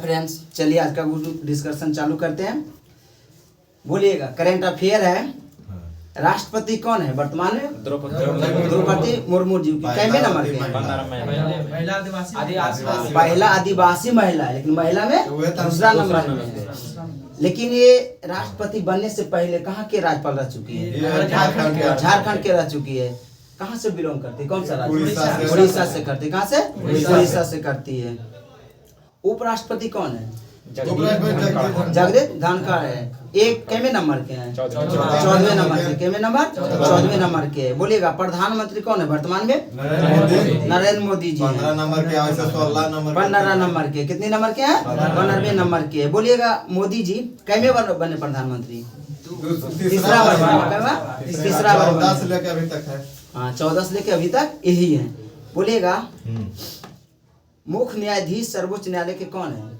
Friends, चलिए आज का डिस्कशन चालू करते हैं। बोलिएगा, करंट अफेयर है। राष्ट्रपति कौन है वर्तमान में? द्रौपदी मुर्मू जी की कैमे नंबर के? पहला आदिवासी महिला, लेकिन महिला में दूसरा नंबर में है। लेकिन ये राष्ट्रपति बनने से पहले कहाँ के राज्यपाल रह चुकी है? झारखंड के रह चुकी है। कहाँ से बिलोंग करती है? कौन सा राज्य? उड़ीसा से करती है। कहाँ से? उड़ीसा से करती है। उपराष्ट्रपति कौन है? जगदीप धनखड़ है। एक कैमे नंबर के हैं? 14वें नंबर के। कैमे नंबर 14वें नंबर के। बोलिएगा, प्रधानमंत्री कौन है वर्तमान में? नरेंद्र मोदी जी। 15 नंबर के, 16 नंबर 15 नंबर के। कितने नंबर के हैं? 15वें नंबर के। बोलिएगा, मोदी जी कैमे बने प्रधानमंत्री? तीसरा बार। तीसरा बार। 14 से लेकर अभी तक है। हाँ, 14 से लेकर अभी तक यही है। बोलिएगा, मुख्य न्यायाधीश सर्वोच्च न्यायालय के कौन है?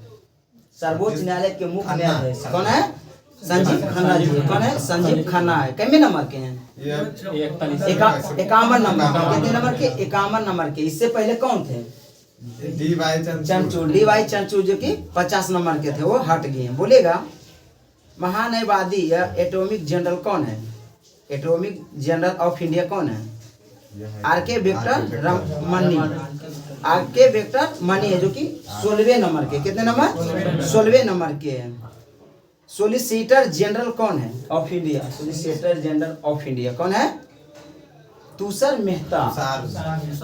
सर्वोच्च न्यायालय के मुख्य न्यायाधीश कौन है? संजीव खन्ना जी। कौन है? संजीव खन्ना है। कितने नंबर के हैं? 51 नंबर के। कितने नंबर के? 51 नंबर के। इससे पहले कौन थे? चंद्रचूड़, डी वाई चंद्रचूड़, जो कि 50 नंबर के थे, वो हट गए। बोलेगा, महान्यायवादी या एटॉमिक जनरल कौन है? एटॉमिक जनरल ऑफ इंडिया कौन है? आर.के. वेंकट रमनी। आर.के. वेंकट मनी है, जो कि 16वें नंबर के। कितने नंबर? 16वें नंबर के हैं। सोलिसिटर जनरल कौन है of India? Solicitor general of India कौन है? तुषार मेहता।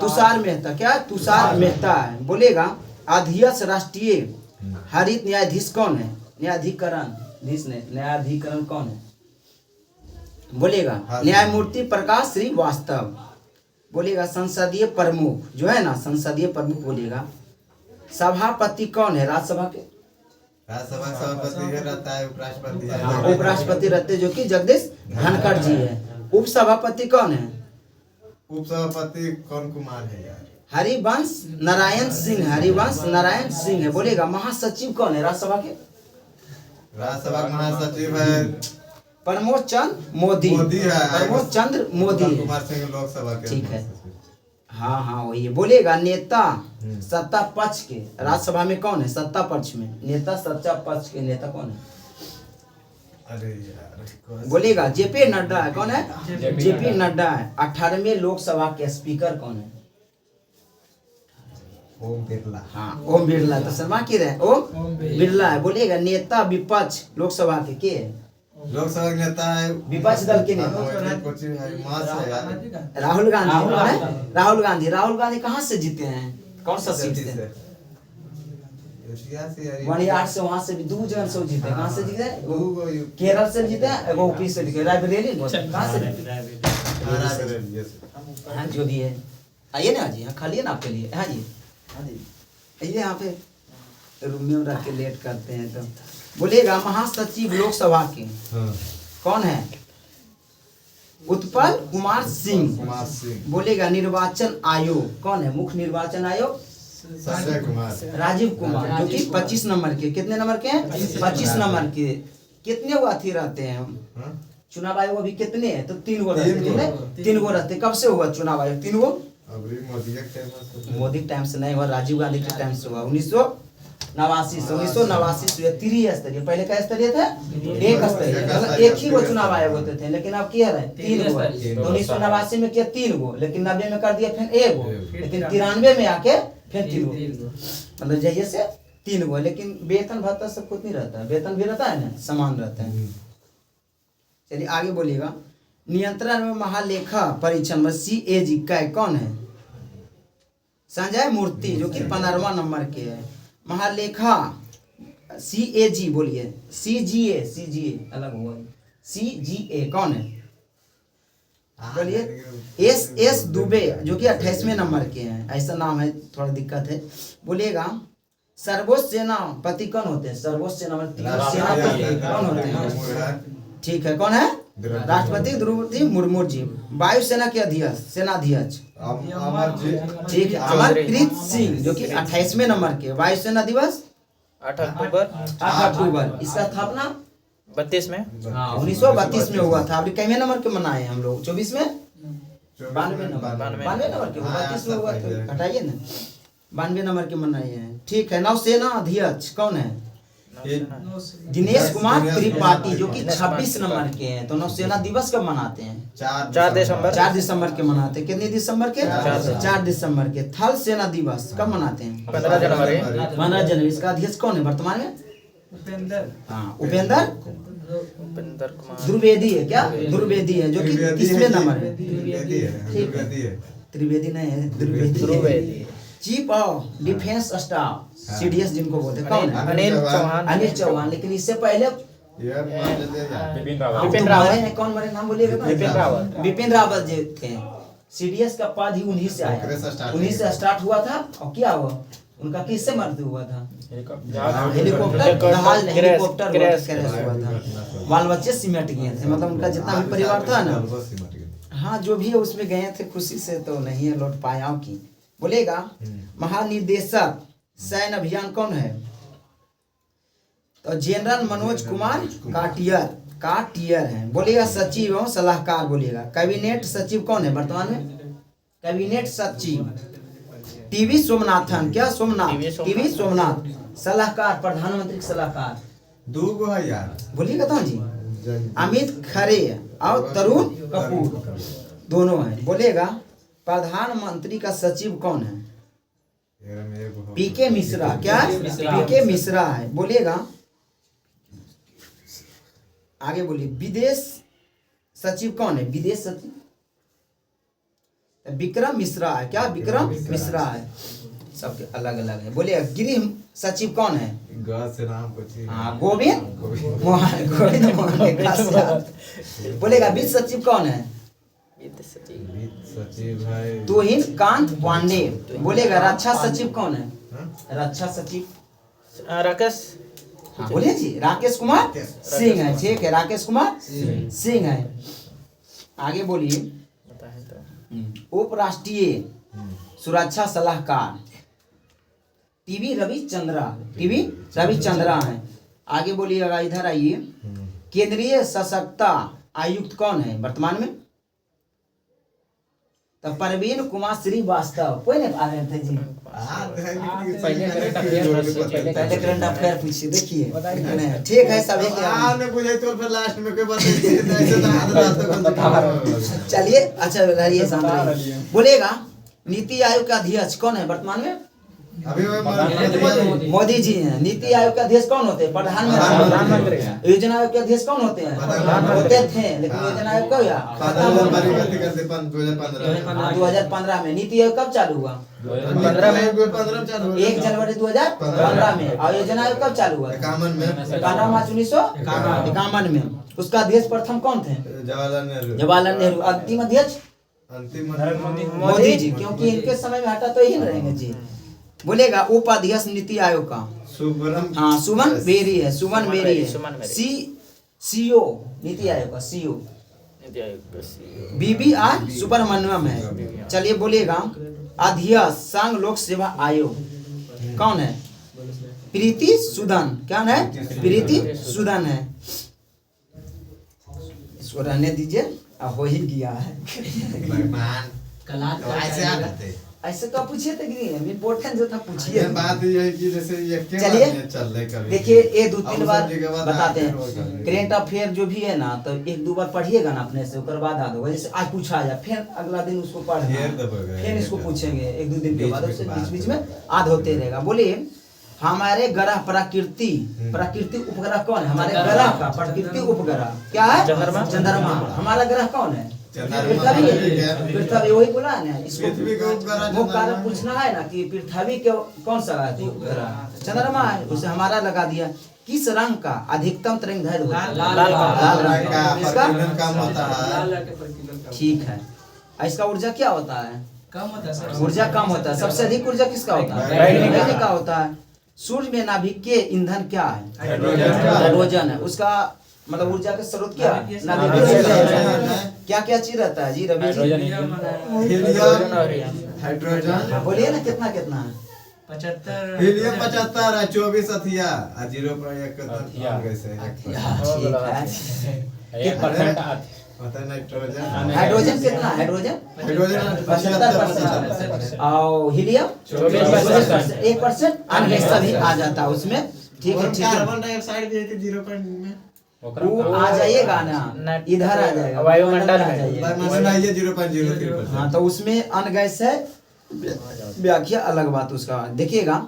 तुषार मेहता। क्या? तुषार मेहता है। बोलेगा, अध्यक्ष राष्ट्रीय हरित न्यायाधीश कौन है? न्यायाधिकरण कौन है? बोलेगा, न्यायमूर्ति प्रकाश श्रीवास्तव। बोलेगा, संसदीय प्रमुख जो है ना, संसदीय प्रमुख। बोलेगा, सभापति कौन है राज्यसभा के? राज्यसभा सभापति रहता है, उपराष्ट्रपति है। उपराष्ट्रपति रहते, जो कि जगदीश धनखड़ जी है। उपसभापति कौन है? उपसभापति कौन कुमार है यार? हरिवंश नारायण सिंह। हरिवंश नारायण सिंह है। बोलेगा, महासचिव कौन है राज्यसभा के? राज्यसभा महासचिव है प्रमोद चंद्र मोदी। प्रमोद चंद्र मोदी। कुमार सिंह लोकसभा के। ठीक है, हाँ हाँ वही है। बोलेगा, नेता सत्ता पक्ष के राज्यसभा में कौन है? सत्ता पक्ष में नेता, सत्ता पक्ष के नेता कौन है? अरे यार, बोलेगा, जेपी नड्डा है। कौन है? जेपी नड्डा है। 18वें लोकसभा के स्पीकर कौन है? ओम बिरला। हाँ, ओम बिरला। तो शर्मा की रहे ओम बिरला है। बोलेगा, नेता विपक्ष लोकसभा के है? लोकसभा के नेता है विपक्ष दल के नेता राहुल गांधी। राहुल गांधी। राहुल गांधी कहाँ से जीते हैं? कौन सा सीट से? 1 से वहां से भी 2 जगह से जीते। कहाँ से जीते? केरल से जीते हैं, यूपी से जीते। रायबरेली कहाँ से? हाँ, जो भी है। आइए ना जी, हाँ खालिए ना आपके लिए। हाँ जी, हाँ जी, आइए यहाँ पे रूम में रख के लेट करते हैं। तो बोलेगा, महासचिव लोकसभा के कौन है? उत्पल कुमार सिंह। बोलेगा, निर्वाचन आयोग कौन है? मुख्य निर्वाचन आयोग राजीव कुमार, जो कि 25 नंबर के। कितने नंबर के हैं? 25 नंबर के। कितने वो अथी रहते हैं चुनाव आयोग? अभी कितने हैं? तो 3 गो रहते। 3 गो रहते। कब से हुआ चुनाव आयोग? 3 गो मोदी टाइम से नहीं हुआ, राजीव गांधी के टाइम से हुआ। 1989 से 1989 त्रिस्तरीय। पहले का स्तरीय था? एक स्तरीय। एक ही वो चुनाव आयोग होते थे, लेकिन अब क्या है? 3 गो। 1989 में किया 3 गो, लेकिन 90 में कर दिया फिर 1 गो, लेकिन 93 में आके फिर 3 गो। मतलब जैसे से 3 गो। लेकिन वेतन भत्ता सब कुछ नहीं रहता है। वेतन भी रहता है ना, समान रहता है। चलिए आगे बोलिएगा, नियंत्रण में महालेखा परीक्षण में CAG का कौन है? संजय मूर्ति, जो कि 15वां नंबर के है। महालेखा CAG। बोलिए, CGA अलग हुआ। CGA कौन है? बोलिए, SS दुबे, जो कि 28वें नंबर के हैं। ऐसा नाम है, थोड़ा दिक्कत है। बोलिएगा, सर्वोच्च सेनापति कौन होते हैं? सर्वोच्च सेनापति कौन होते हैं? ठीक है, कौन है? राष्ट्रपति द्रौपदी मुर्मू जी। वायुसेना के अध्यक्ष, सेनाध्यक्ष ठीक है, अमरप्रीत सिंह, जो कि 28वें नंबर के। वायुसेना दिवस 8 अक्टूबर। 8 अक्टूबर। इसका स्थापना 32 में। हाँ, 1932 में हुआ था। अभी कितने नंबर के मनाए हम लोग? 24 में? 92 नंबर के। 32 में हुआ था, हटाइए ना। 92 नंबर के मनाए हैं। ठीक है। नौसेना अध्यक्ष कौन है? दिनेश कुमार त्रिपाठी, जो कि 26 नंबर के हैं। तो नौसेना दिवस कब मनाते हैं? 4 दिसंबर। 4 दिसंबर के मनाते हैं। कितने दिसंबर के? 4 दिसंबर के। थल सेना दिवस कब मनाते हैं? 15 जनवरी। 15 जनवरी। इसका अध्यक्ष कौन है वर्तमान में? हाँ, उपेंद्र द्विवेदी है। क्या? द्विवेदी है, जो कि 30वें नंबर है। त्रिवेदी नहीं है, Dwivedi. Chief of defence staff CDS जिनको बोलते हैं, कौन है? अनिल चौहान। लेकिन इससे पहले बिपिन रावत। कौन मरे नाम बोलिएगा? बिपिन रावत जी थे। सीडीएस का पद ही उन्हीं से आया, उन्हीं से स्टार्ट हुआ था। और क्या हुआ उनका? किससे मृत्यु हुआ था? हेलीकॉप्टर क्रैश हुआ था। बाल बच्चे सिमट गए थे, मतलब उनका जितना भी परिवार था ना, हाँ जो भी है उसमें गए थे खुशी से, तो नहीं है लौट पाया की। बोलेगा महानिदेशक सैन्य अभियान कौन है? तो जनरल मनोज कुमार काटियर है। बोलिएगा सचिव एवं सलाहकार। बोलिएगा कैबिनेट सचिव कौन है वर्तमान में? कैबिनेट सचिव टीवी सोमनाथन। क्या? सोमनाथ, टीवी सोमनाथ। सलाहकार प्रधानमंत्री के सलाहकार दूगो है यार। बोलिएगा तो जी, अमित खरे और तरुण कपूर दोनों हैं। बोलेगा प्रधानमंत्री का सचिव कौन है? पीके मिश्रा। क्या? पीके मिश्रा है। बोलिएगा आगे बोलिए, विदेश सचिव कौन है? विदेश सचिव विक्रम मिश्रा है। क्या? विक्रम मिश्रा है। सबके अलग अलग है। बोलिए गृह सचिव कौन है? हाँ, गोविंद मोहन। बोलेगा वित्त सचिव कौन है? सचिव है तुहिन कांत पांडे। बोलेगा रक्षा सचिव कौन है? रक्षा सचिव राकेश। हाँ बोलिए जी, राकेश कुमार सिंह है। ठीक है, राकेश कुमार सिंह है। आगे बोलिए, उपराष्ट्रीय सुरक्षा सलाहकार टीवी रविचंद्रा है। आगे बोलिएगा, इधर आइए, केंद्रीय सशक्ता आयुक्त कौन है वर्तमान में? तो परवीन कुमार श्रीवास्तव। कोई नहीं आ रहे थे जी, पहले करंट अफेयर पूछिए, देखिए। ठीक है सभी लास्ट में कोई बात। चलिए अच्छा रहिए, शांत रहिए। बोलेगा नीति आयोग का अध्यक्ष कौन है वर्तमान में? अभी मोदी जी हैं। नीति आयोग के अध्यक्ष कौन होते हैं? प्रधानमंत्री। योजना आयोग के अध्यक्ष कौन होते हैं? होते थे, लेकिन योजना आयोग कब हुआ? 2015 में। नीति आयोग कब चालू हुआ? 1 जनवरी 2015 में। और योजना आयोग कब चालू हुआ? 51 मार्च 1951 में। उसका अध्यक्ष प्रथम कौन थे? जवाहरलाल नेहरू। अंतिम अध्यक्ष मोदी जी, क्योंकि इनके समय में हटा तो यही रहेंगे जी। बोलेगा उपाध्यक्ष नीति आयोग का सुमन बेरी है। सीओ नीति आयोग का सीओ BBR सुब्रमण्यम है। चलिए बोलिएगा, अध्यक्ष संघ लोक सेवा आयोग कौन है? प्रीति सूदन। क्या है? प्रीति सूदन है। इसको रहने दीजिए, हो ही गया है। ऐसे तो पूछिए थे कि इम्पोर्टेंट जो था पूछिए। बात ये है कि जैसे ये चलिए देखिए, ये 2-3 बार बताते हैं। करेंट अफेयर जो भी है ना, तो 1-2 बार पढ़िएगा ना अपने से, उसके बाद याद होगा। जैसे आज पूछा जाए, फिर अगला दिन उसको पढ़ना, फिर इसको पूछेंगे 1-2 दिन के बाद, उससे बीच में याद होते रहेगा। बोलिए हमारे ग्रह प्रकृति उपग्रह कौन है? हमारे ग्रह का प्रकृति उपग्रह क्या है? चंद्रमा। हमारा ग्रह कौन है? पृथ्वी। वही बोला है ना, इसको वो कारण पूछना है ना कि पृथ्वी के कौन सा ग्रह? चंद्रमा है, उसे हमारा लगा दिया। किस रंग का अधिकतम तरंगदैर्घ्य होता है? लाल रंग का। इसका ठीक है। इसका ऊर्जा क्या होता है? ऊर्जा कम होता है। सबसे अधिक ऊर्जा किसका होता है? वैज्ञानिक का होता है। सूर्य में नाभिकीय ईंधन क्या है? हाइड्रोजन है। उसका मतलब ऊर्जा का स्रोत क्या है? क्या क्या चीज रहता है जी रवि जी? हाइड्रोजन। बोलिए ना, कितना कितना है? 75 हीलियम 75 है, 24 अथिया 0.1 ठीक है। 1% पता है नाइट्रोजन हाइड्रोजन कितना? हाइड्रोजन 75% और हीलियम 1%। अन्य सभी आ जाता है उसमें। ठीक है, ठीक है, कार्बन डाइऑक्साइड भी है 0 में वो आ जाइएगा ना, इधर आ जाएगा, वायुमंडल आ में। जाइएगा। वायुमंडल है 0.03%। हाँ, तो उसमें अन्य गैस है, व्याख्या अलग बात उसका देखिएगा।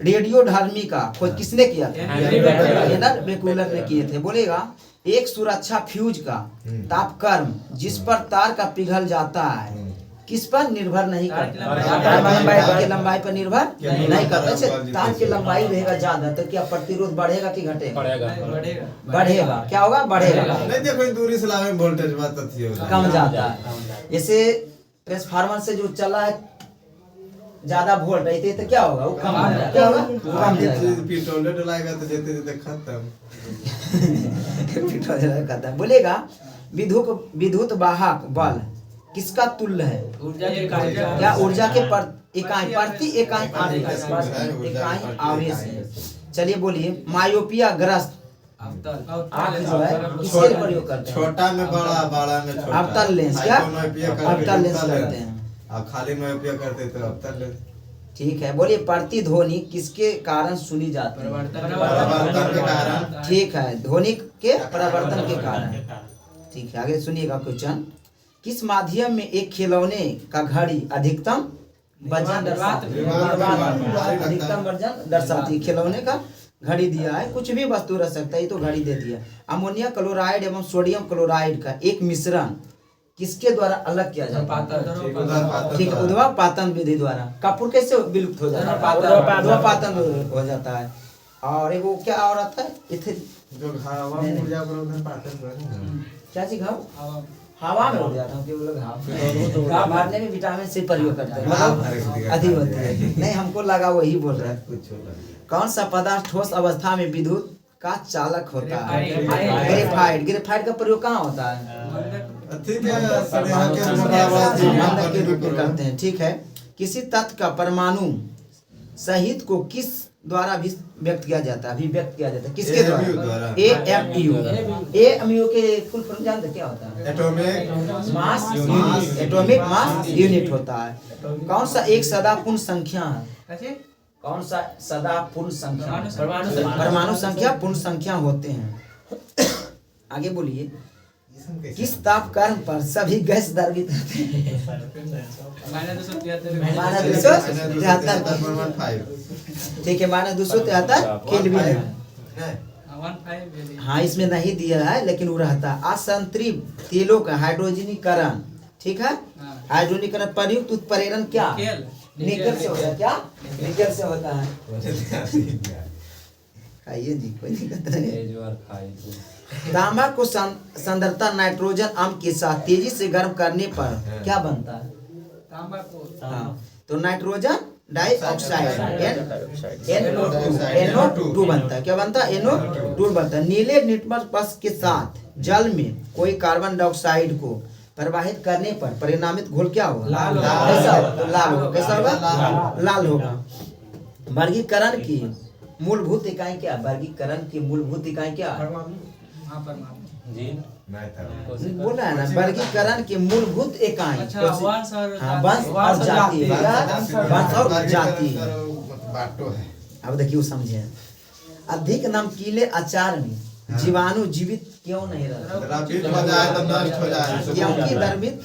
रेडियोधर्मी का खोज किसने किया था? हेनरी बेकुलर ने किए थे। बोलेगा एक सुरक्षा फ्यूज का तापक्रम जिस पर तार का पिघल जाता है किस पर निर्भर नहीं करता? तार की लंबाई पर निर्भर नहीं करता। अच्छा, तार की लंबाई रहेगा ज्यादा तो क्या प्रतिरोध बढ़ेगा कि घटेगा? बढ़ेगा। क्या होगा? बढ़ेगा। नहीं देखो दूरी से लावे वोल्टेज बात थी कम जाता है। जैसे ट्रांसफार्मर से जो चला है ज्यादा वोल्ट रहते तो क्या होगा? वो कम हो जाएगा। क्या होगा? कम जाएगा। पेट्रोल डलाएगा तो जेते जेते खत्म। कहता है। बोलेगा विद्युत वाहक बल किसका तुल्य है? क्या ऊर्जा के इकाई प्रति इकाई आवेश है। चलिए बोलिए मायोपिया ग्रस्त आँख जो है किसके प्रयोग करते हैं? छोटा में बड़ा, बड़ा में छोटा। अवतल लेंस। क्या अवतल लेंस करते हैं? और खाली में उपयोग करते तो अवतल लेंस। ठीक है, बोलिए प्रतिध्वनि किसके कारण सुनी जाती है? परिवर्तन के कारण। ठीक है, ध्वनि के परिवर्तन के कारण। ठीक है, आगे सुनिएगा क्वेश्चन। किस माध्यम में एक खिलौने का घड़ी अधिकतम वजन दर्शाती है? अधिकतम वजन दर्शाती है। खिलौने का घड़ी दिया है, कुछ भी वस्तु रह सकता है, ये तो घड़ी दे दिया। अमोनिया क्लोराइड एवं सोडियम क्लोराइड का एक मिश्रण किसके द्वारा अलग किया जाता है? ठीक है, उध्वापातन विधि द्वारा। कपूर कैसे विलुप्त हो जाता है? उध्वापातन हो जाता है। और वो क्या और आता है? जो हवा में ऊर्जा पर उधर पातन क्या चीज? घाव हवा में हो जाता है कि वो लोग घाव मारने में विटामिन सी प्रयोग करते हैं, मतलब अधिक होती है। नहीं, हमको लगा वही बोल रहा है। कौन सा पदार्थ ठोस अवस्था में विद्युत का चालक होता है? ग्रेफाइट। ग्रेफाइट का प्रयोग कहाँ होता है? ठीक है, मंदक के रूप में करते हैं। ठीक है, किसी तत्व का परमाणु सहित को किस द्वारा भी व्यक्त किया जाता है? अभिव्यक्त किया जाता है किसके द्वारा? एएमयू के फुल फॉर्म जानते क्या होता है? Atomic mass unit. Atomic mass unit होता है। कौन सा एक सदा पूर्ण संख्या है? कौन सा सदा पूर्ण संख्या? परमाणु संख्या पूर्ण संख्या होते हैं। आगे बोलिए किस तापक्रम पर सभी गैस द्रवित होते हैं? -273। ठीक है, -273 केल्विन। हाँ, इसमें नहीं दिया है लेकिन वो रहता है। असंतृप्त तेलों का हाइड्रोजनीकरण। ठीक है, हाइड्रोजनीकरण प्रयुक्त उत्प्रेरण क्या? निकल से होता है। क्या? निकल से होता है। खाइए जी, कोई दिक्कत नहीं। तांबा को सांद्रता नाइट्रोजन अम्ल के साथ तेजी से गर्म करने पर क्या बनता है? तांबा को हाँ, तो नाइट्रोजन डाइऑक्साइड NO2 बनता है। क्या बनता है? NO2 बनता है। नीले लिटमस पट्स के साथ जल में कोई कार्बन डाइऑक्साइड को प्रवाहित करने पर परिणामित घोल क्या होगा? कैसा होगा? तो लाल होगा। कैसा होगा? लाल होगा। वर्गीकरण की मूलभूत इकाई क्या? वर्गीकरण की मूलभूत इकाई क्या? बोल रहा है ना, वर्गीकरण की मूलभूत इकाई वंश और जाति। वंश और जाति। अब देखिए समझे, अधिक नमकीले अचार में जीवाणु जीवित क्यों नहीं रहता? क्योंकि द्रवित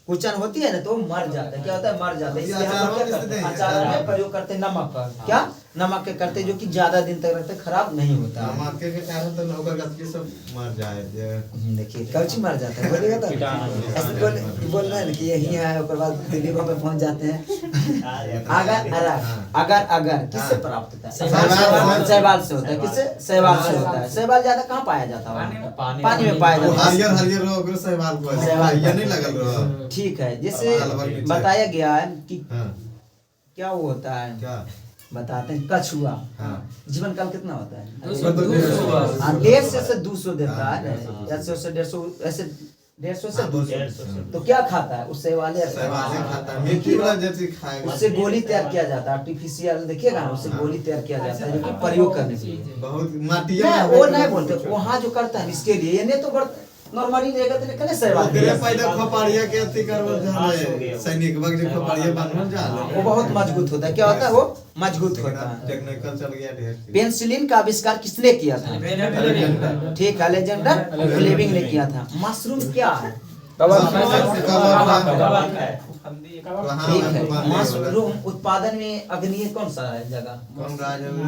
कुचन होती है ना तो मर जाता है। क्या होता है? मर जाता है। इसलिए हम लोग क्या करते हैं? अचार में प्रयोग करते हैं नमक का। क्या? नमक के करते जो कि ज्यादा दिन तक रहते, खराब नहीं होता। नमक के कारण तो नौकर का सब मर जाए। देखिए कौची मर जाता है, बोलिएगा तो ऐसे बोल रहे हैं ना कि यही है, उसके बाद दिल्ली में पहुंच जाते हैं। अगर किससे प्राप्त होता है? शैवाल से होता है। किससे? शैवाल से होता है। शैवाल ज्यादा कहाँ पाया जाता है? पानी में पाया जाता है। हरियर शैवाल नहीं लगल। ठीक है, जैसे बताया गया है कि क्या वो होता है, क्या बताते हैं, कछुआ जीवन काल कितना होता है? 150 से 200 देता है। 150 से 150 ऐसे 150 से 200। तो क्या खाता है? उससे वाले खाता है, मिट्टी वाला जैसे खाएगा। उससे गोली तैयार किया जाता है, आर्टिफिशियल देखिएगा ना, उससे गोली तैयार किया जाता है जो कि प्रयोग करने के लिए। बहुत माटी वो नहीं बोलते, वहाँ जो करता है इसके लिए, ये नहीं तो नॉर्मली रहेगा तो कने से बात ओकरे पहले खोपड़िया के अथी करवल जाले सैनिक बग जे खोपड़िया बनवल जाले वो बहुत मजबूत होता है। क्या होता है वो मजबूत होता है। टेक्निकल चल गया ढेर चीज। पेनिसिलिन का आविष्कार किसने किया था? ठीक है, अलेक्जेंडर फ्लेमिंग ने किया था। मशरूम क्या है? ठीक है, मशरूम उत्पादन में अग्रणीय कौन सा है जगह? कौन राज्य में?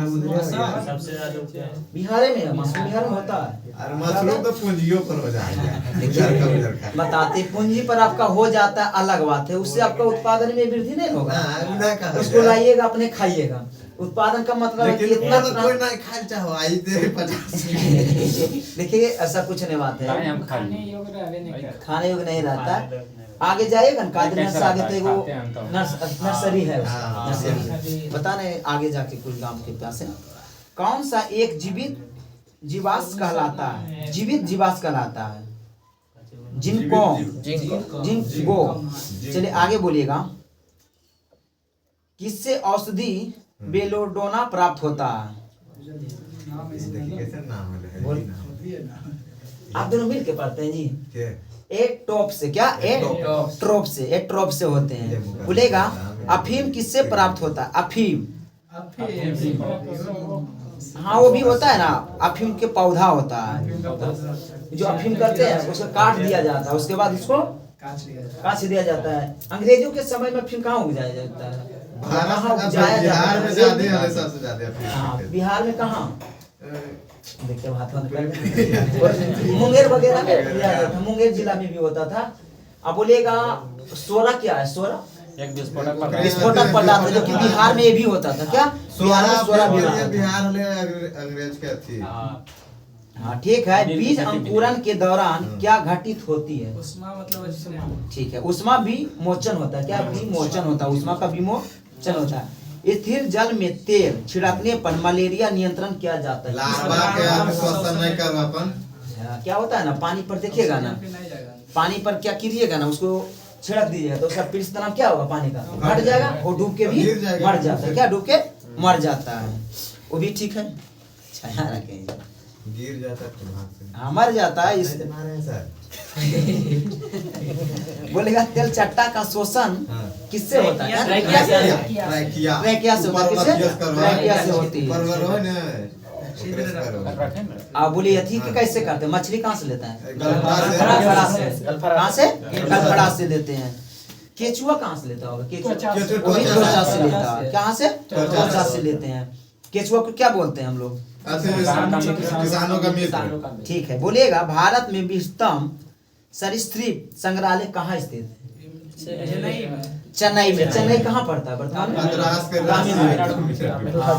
सबसे ज्यादा बिहार में है। मशरूम बिहार में होता है। अरे मशरूम तो पूंजियों पर हो जाएगा। बताते पूंजी पर आपका हो जाता है, अलग बात है। उससे आपका उत्पादन में वृद्धि नहीं होगा। उसको लाइएगा अपने खाइएगा। उत्पादन का मतलब है कि इतना तो कोई नहीं खाए चाहो आई दे 50। देखिए ऐसा कुछ नहीं बात है, हम खाने खाने योग्य नहीं रहता। आगे जाइएगा ना कादरी से आगे तो वो नर्सरी है। नर्सरी पता नहीं आगे जाके कुछ गांव के पास है। कौन सा एक जीवित जीवाश्म कहलाता है? जीवित जीवाश्म कहलाता है जिनको चलिए आगे बोलिएगा। किससे औषधि बेलोडोना प्राप्त होता है? कैसे नाम है? आप दोनों मिल के पढ़ते हैं जी। के एक टॉप से क्या? एक ट्रॉप से होते हैं। बोलेगा अफीम किससे प्राप्त होता है? अफीम हाँ वो भी होता है ना। अफीम के पौधा होता है, जो अफीम करते हैं उसको काट दिया जाता है, उसके बाद उसको काट दिया जाता है। अंग्रेजों के समय में अफीम कहाँ उगाया जाता है? बिहार में ज्यादा है, सबसे ज्यादा हाँ बिहार में कहाँ? देखिए मुंगेर वगैरह में किया जाता था। मुंगेर जिला में भी होता था। अब बोलेगा सोरा क्या है? सोरा एक विस्फोटक पदार्थ जो कि बिहार में भी होता था। क्या बिहार में सोरा भी होता था? बिहार में अंग्रेज के थी। हाँ ठीक है। बीज अंकुरन के दौरान क्या घटित होती है? ठीक है, उष्मा भी मोचन होता है। क्या भी मोचन होता है? उष्मा का भी मोचन होता है। स्थिर जल में तेल छिड़कने पर मलेरिया नियंत्रण किया जाता है। लार्वा के श्वसन नहीं कर अपन क्या होता है ना, पानी पर देखिएगा ना, पानी पर क्या कीजिएगा ना, उसको छिड़क दीजिएगा तो उसका पृष्ठ तनाव क्या होगा? पानी का घट जाएगा और डूब के भी मर जाता है। क्या डूब के मर जाता है? वो भी ठीक है। छाया रखें, गिर जाता है, हाँ मर जाता है। इस बोलेगा तेल चट्टा का शोषण किससे होता है? ट्रैकिया से होता है। किससे? ट्रैकिया से होती है। आप बोलिए अथी के कैसे करते हैं? मछली कहाँ से लेता है? कहाँ से? गलफड़ा से लेते हैं। केचुआ कहाँ से लेता होगा? केचुआ वो भी त्वचा से लेता है। कहाँ से? त्वचा से लेते हैं। केचुआ को क्या बोलते हैं हम लोग? किसानों का मित्र। ठीक है, बोलिएगा भारत में विश्वतम सरीसृप संग्रहालय कहाँ स्थित है? चेन्नई में। चेन्नई कहाँ पड़ता है वर्तमान में?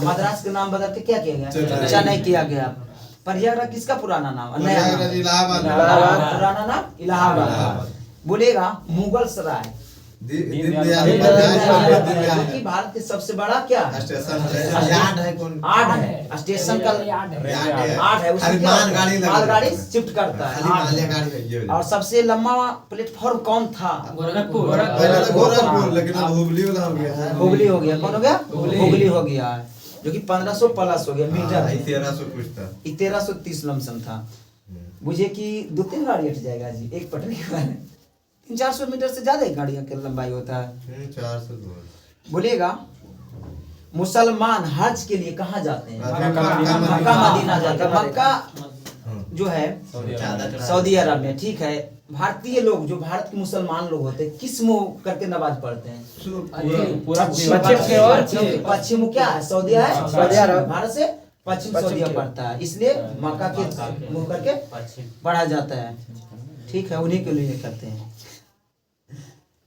मद्रास के नाम बदल के क्या किया गया? चेन्नई किया गया। प्रयागराज किसका पुराना नाम? नया पुराना नाम इलाहाबाद। बोलेगा मुगल सराय कि भारत के सबसे बड़ा क्या स्टेशन है? स्टेशन का आठ है। उसमें मालगाड़ी शिफ्ट करता है। और सबसे लंबा प्लेटफॉर्म कौन था? गोरखपुर, लेकिन अब हुबली वाला हो गया। हुबली हो गया। कौन हो गया? हुबली हो गया, जो कि 1500 प्लस हो गया मीटर। 1300 कुछ था, 1330 लमसम था। बुझे कि 2-3 गाड़ी हट जाएगा जी एक पटरी के बारे में। 300-400 मीटर से ज्यादा गाड़ियों की लंबाई होता है। 400। बोलेगा मुसलमान हज के लिए कहाँ जाते हैं? मक्का मदीना जाते हैं। मक्का जो है सऊदी अरब में। ठीक है, भारतीय लोग जो भारत के मुसलमान लोग होते हैं किस मुंह करके नमाज पढ़ते हैं? पश्चिम मुंह क्या है? सऊदी है। सऊदी अरब भारत से पश्चिम सऊदीया पड़ता है, इसलिए मक्का के मुंह करके पढ़ा जाता है। ठीक है, उन्हीं के लिए करते हैं।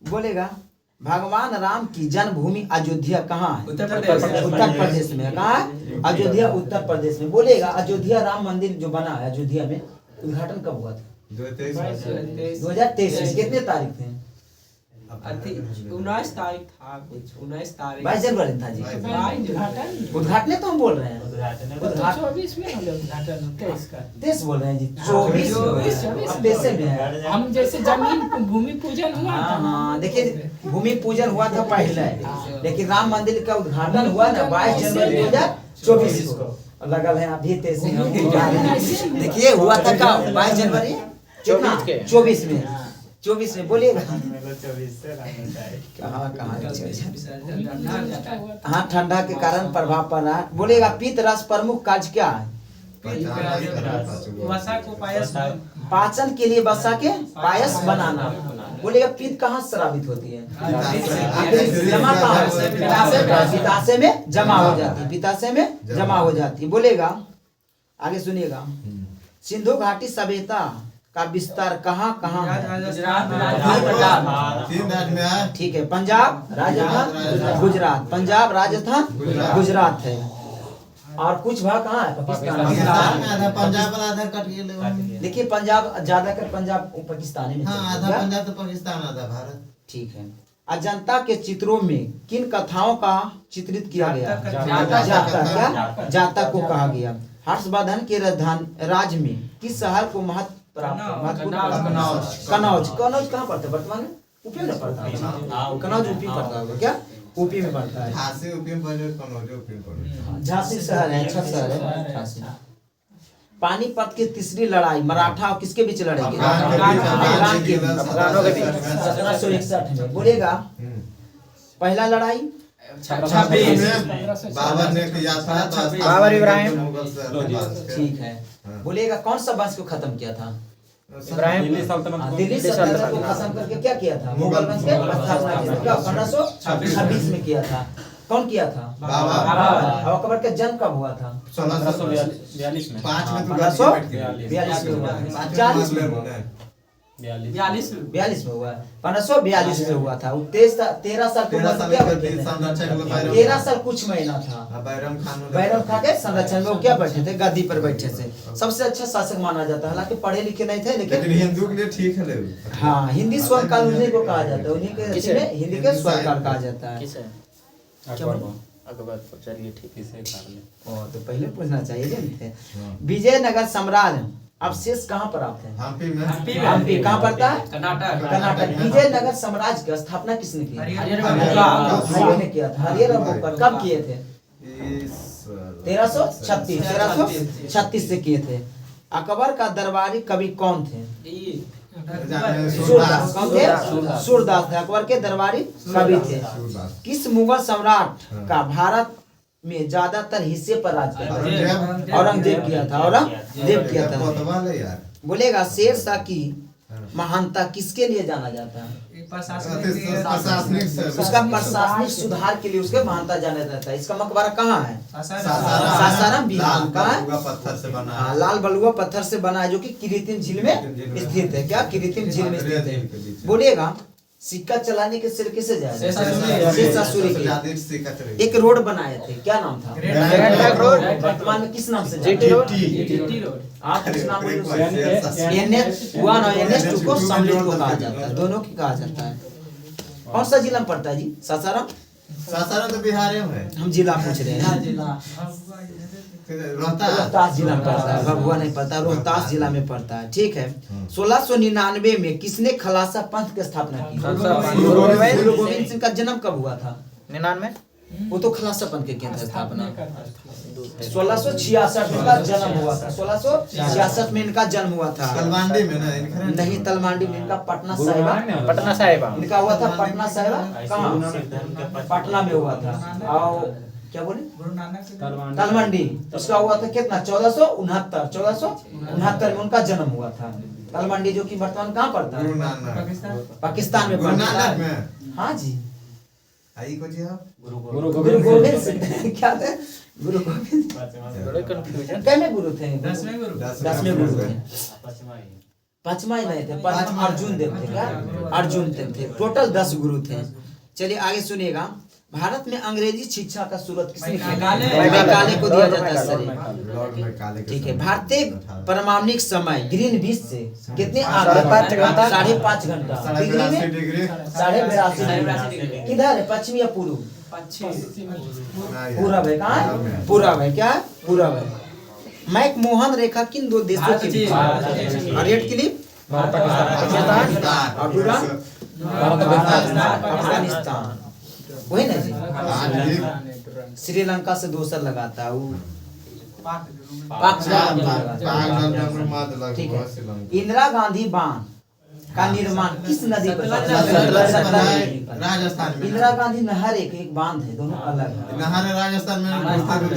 बोलेगा भगवान राम की जन्मभूमि अयोध्या कहाँ है? उत्तर प्रदेश में। कहाँ है? अयोध्या उत्तर प्रदेश में। बोलेगा अयोध्या राम मंदिर जो बना है अयोध्या में, उद्घाटन कब हुआ था? 2023 में। कितने तारीख थे? 19 तारीख था। 19 तारीख 22 जनवरी था जी। उद्घाटन तो हम बोल रहे हैं। 24 में उद्घाटन 23 बोल रहे हैं जी। 24 में है। हम जैसे जमीन भूमि पूजन हुआ। हाँ देखिए भूमि पूजन हुआ था पहले, लेकिन राम मंदिर का उद्घाटन हुआ ना 22 जनवरी 2024 को। लगल है अभी 23। देखिए हुआ था क्या? 22 जनवरी कितना 24 के। 24 में 24 में बोलिएगा। 24 से रहना चाहिए। कहाँ कहाँ ठंडा हो जाता है। हाँ ठंडा के कारण प्रभाव पड़ रहा है। बोलिएगा पित्त रस प्रमुख कार्य क्या है? वसा को पायस पाचन के लिए वसा के पायस बनाना। बोलिएगा पित्त कहाँ स्रावित होती है? जमा कहाँ होती है? पित्ताशय में जमा हो जाती है, पित्ताशय में जमा हो जाती है। बोलेगा आगे सुनिएगा। सिंधु घाटी सभ्यता का विस्तार कहाँ कहाँ है? तीन राज्य में है। ठीक है, पंजाब, राजस्थान, गुजरात। पंजाब, राजस्थान, गुजरात है। और कुछ भाग कहाँ है? पाकिस्तान पाकिस्तान। में आधा पंजाब वाला आधा कट गया। देखिए पंजाब ज्यादातर पंजाब पाकिस्तानी में हाँ चलता आधा है। पंजाब तो पाकिस्तान आधा भारत। ठीक है। अजंता के चित्रों में किन कथाओं का चित्रित किया गया? जातक। जातक क्या? जातक को कहा गया। हर्षवर्धन के राजधानी राज्य में किस शहर को महत्व प्राप्त है? कनौज। कनौज कहाँ पड़ता है वर्तमान में? यूपी में पड़ता है। कनौज यूपी पड़ता होगा क्या? यूपी में पड़ता है। झांसी यूपी में पड़े, कनौज यूपी में पड़े। झांसी शहर है, अच्छा शहर है झांसी। पानीपत की तीसरी लड़ाई मराठा और किसके बीच लड़ेगी? अफगान के बीच। अफगानों के बीच। 1761 में। बोलेगा पहला लड़ाई 26 में बाबर ने किया था। बाबर इब्राहिम। मुगल से। ठीक है। बोलेगा कौन सा वंश को खत्म किया था? इब्राहिम। दिल्ली सल्तनत को खत्म करके क्या किया था? मुगल वंश के स्थापना किया था। 1526 में किया था। कौन किया था? बाबर। और अकबर का जन्म कब हुआ था? 1542 में। 5 में तो 1542 में हुआ। 40 में हुआ। 42 में हुआ। 1542 में हुआ था। 13 साल को 13 साल कुछ महीना था। बैरम खा के संरक्षण में वो क्या बैठे थे? गद्दी पर बैठे थे। सबसे अच्छा शासक माना जाता है। हालांकि पढ़े लिखे नहीं थे लेकिन हिंदू के लिए ठीक है। हाँ हिंदी स्वर्ण काल उन्हीं को कहा जाता है। उन्हीं के में हिंदी के स्वर्ण काल कहा जाता है। किस है? अकबर को। चलिए ठीक है। तो पहले पूछना चाहिए थे। विजयनगर साम्राज्य अवशेष कहाँ प्राप्त है? हम्पी। कहाँ पड़ता है? कर्नाटक। विजयनगर साम्राज्य की स्थापना किसने की? हरियर ने किया था। हरियर और बुक्कर कब किए थे? 1336 से किए थे। अकबर का दरबारी कवि कौन थे? सूरदास। कौन थे? सूरदास थे। अकबर के दरबारी कवि थे। किस मुगल सम्राट का भारत में ज्यादातर हिस्से पर राज किया था? औरंगजेब किया था। औरंगजेब किया था। बोलेगा शेरशाह की महानता किसके लिए जाना जाता है? उसका प्रशासनिक सुधार के लिए उसके महानता जाना जाता है। इसका मकबरा कहाँ है? सासाराम बिहार। कहाँ है? पत्थर से बना हाँ, लाल बलुआ पत्थर से बना है जो कि किरीतिम झील में स्थित है। क्या? किरीतिम झील में स्थित है। बोलिएगा सिक्का चलाने के सिर किसे जाएगा? शेषासुरी के। एक रोड बनाए थे, क्या नाम था? वर्तमान में किस नाम से जाता है? आप किस नाम बोले? NH1 और NH2 को सम्मिलित को कहा जाता है। दोनों की कहा जाता है। कौन सा जिला में पड़ता है जी? सासाराम। सासाराम तो बिहार में है। हम जिला पूछ रहे हैं। रोहतास जिला में पड़ता है। भभुआ नहीं पड़ता, रोहतास जिला में पड़ता है। ठीक है। 1699 में किसने खलासा पंथ की स्थापना की? गुरु गोविंद सिंह का जन्म कब हुआ था? 99। वो तो खलासा पंथ के किया था स्थापना। 1666 में इनका जन्म हुआ था। 1666 में इनका जन्म हुआ था। तलमांडी में ना? नहीं, तलमांडी में इनका पटना साहिबा इनका हुआ था। पटना साहिबा कहाँ? पटना में हुआ था। और क्या बोले? तलमंडी। उसका हुआ था कितना? 1469 में उनका जन्म हुआ था। तलमंडी जो कि वर्तमान कहाँ पड़ता है? पाकिस्तान में पड़ता है। हाँ जी। गुरु गोविंद सिंह क्या थे? गुरु गोविंद। कितने गुरु थे? 10वें गुरु थे। 5वां नहीं थे। 5वां अर्जुन देव थे। क्या? अर्जुन देव थे। टोटल 10 गुरु थे। चलिए आगे सुनिएगा। भारत में अंग्रेजी शिक्षा का शुरुआत किसने किया? मैकाले को दिया जाता है सर। ठीक है। भारतीय परमाणुक समय ग्रीनविच से कितने आगे? 5.5 घंटा। डिग्री में 82.5। किधर है? पश्चिम या पूर्व? पूरब है। कहाँ? पूरब है। क्या है? पूरब है। मैकमोहन रेखा किन दो देशों के बीच? रेड क्लिफ और अफगानिस्तान। वही ना जी? श्रीलंका से दोसर लगाता है वो पाक ठीक है। इंदिरा गांधी बांध का निर्माण किस नदी पर? राजस्थान में। इंदिरा गांधी नहर एक बांध है, दोनों अलग है। नहर है राजस्थान में,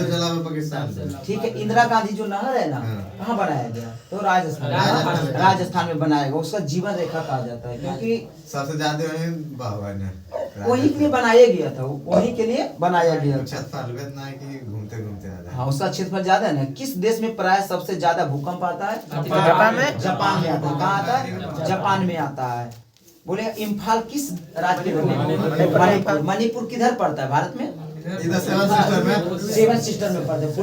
चलावे पाकिस्तान। ठीक है, इंदिरा गांधी जो नहर है ना, कहाँ बनाया गया? तो राजस्थान में बनाया गया। उसका जीवन रेखा कहा जाता है, क्योंकि सबसे ज्यादा वही के लिए बनाया गया था, वही के लिए बनाया गया था। घूमते घूमते आ जाए। हाँ, उसका क्षेत्रफल ज्यादा है ना। किस देश में प्राय सबसे ज्यादा भूकंप आता है? जापान में। जापान में आता है। कहाँ आता है? जापान में आता है। बोले इम्फाल किस राज्य के? मणिपुर। मणिपुर किधर पड़ता है भारत में? इधर सेवन सिस्टर में पड़ते हैं।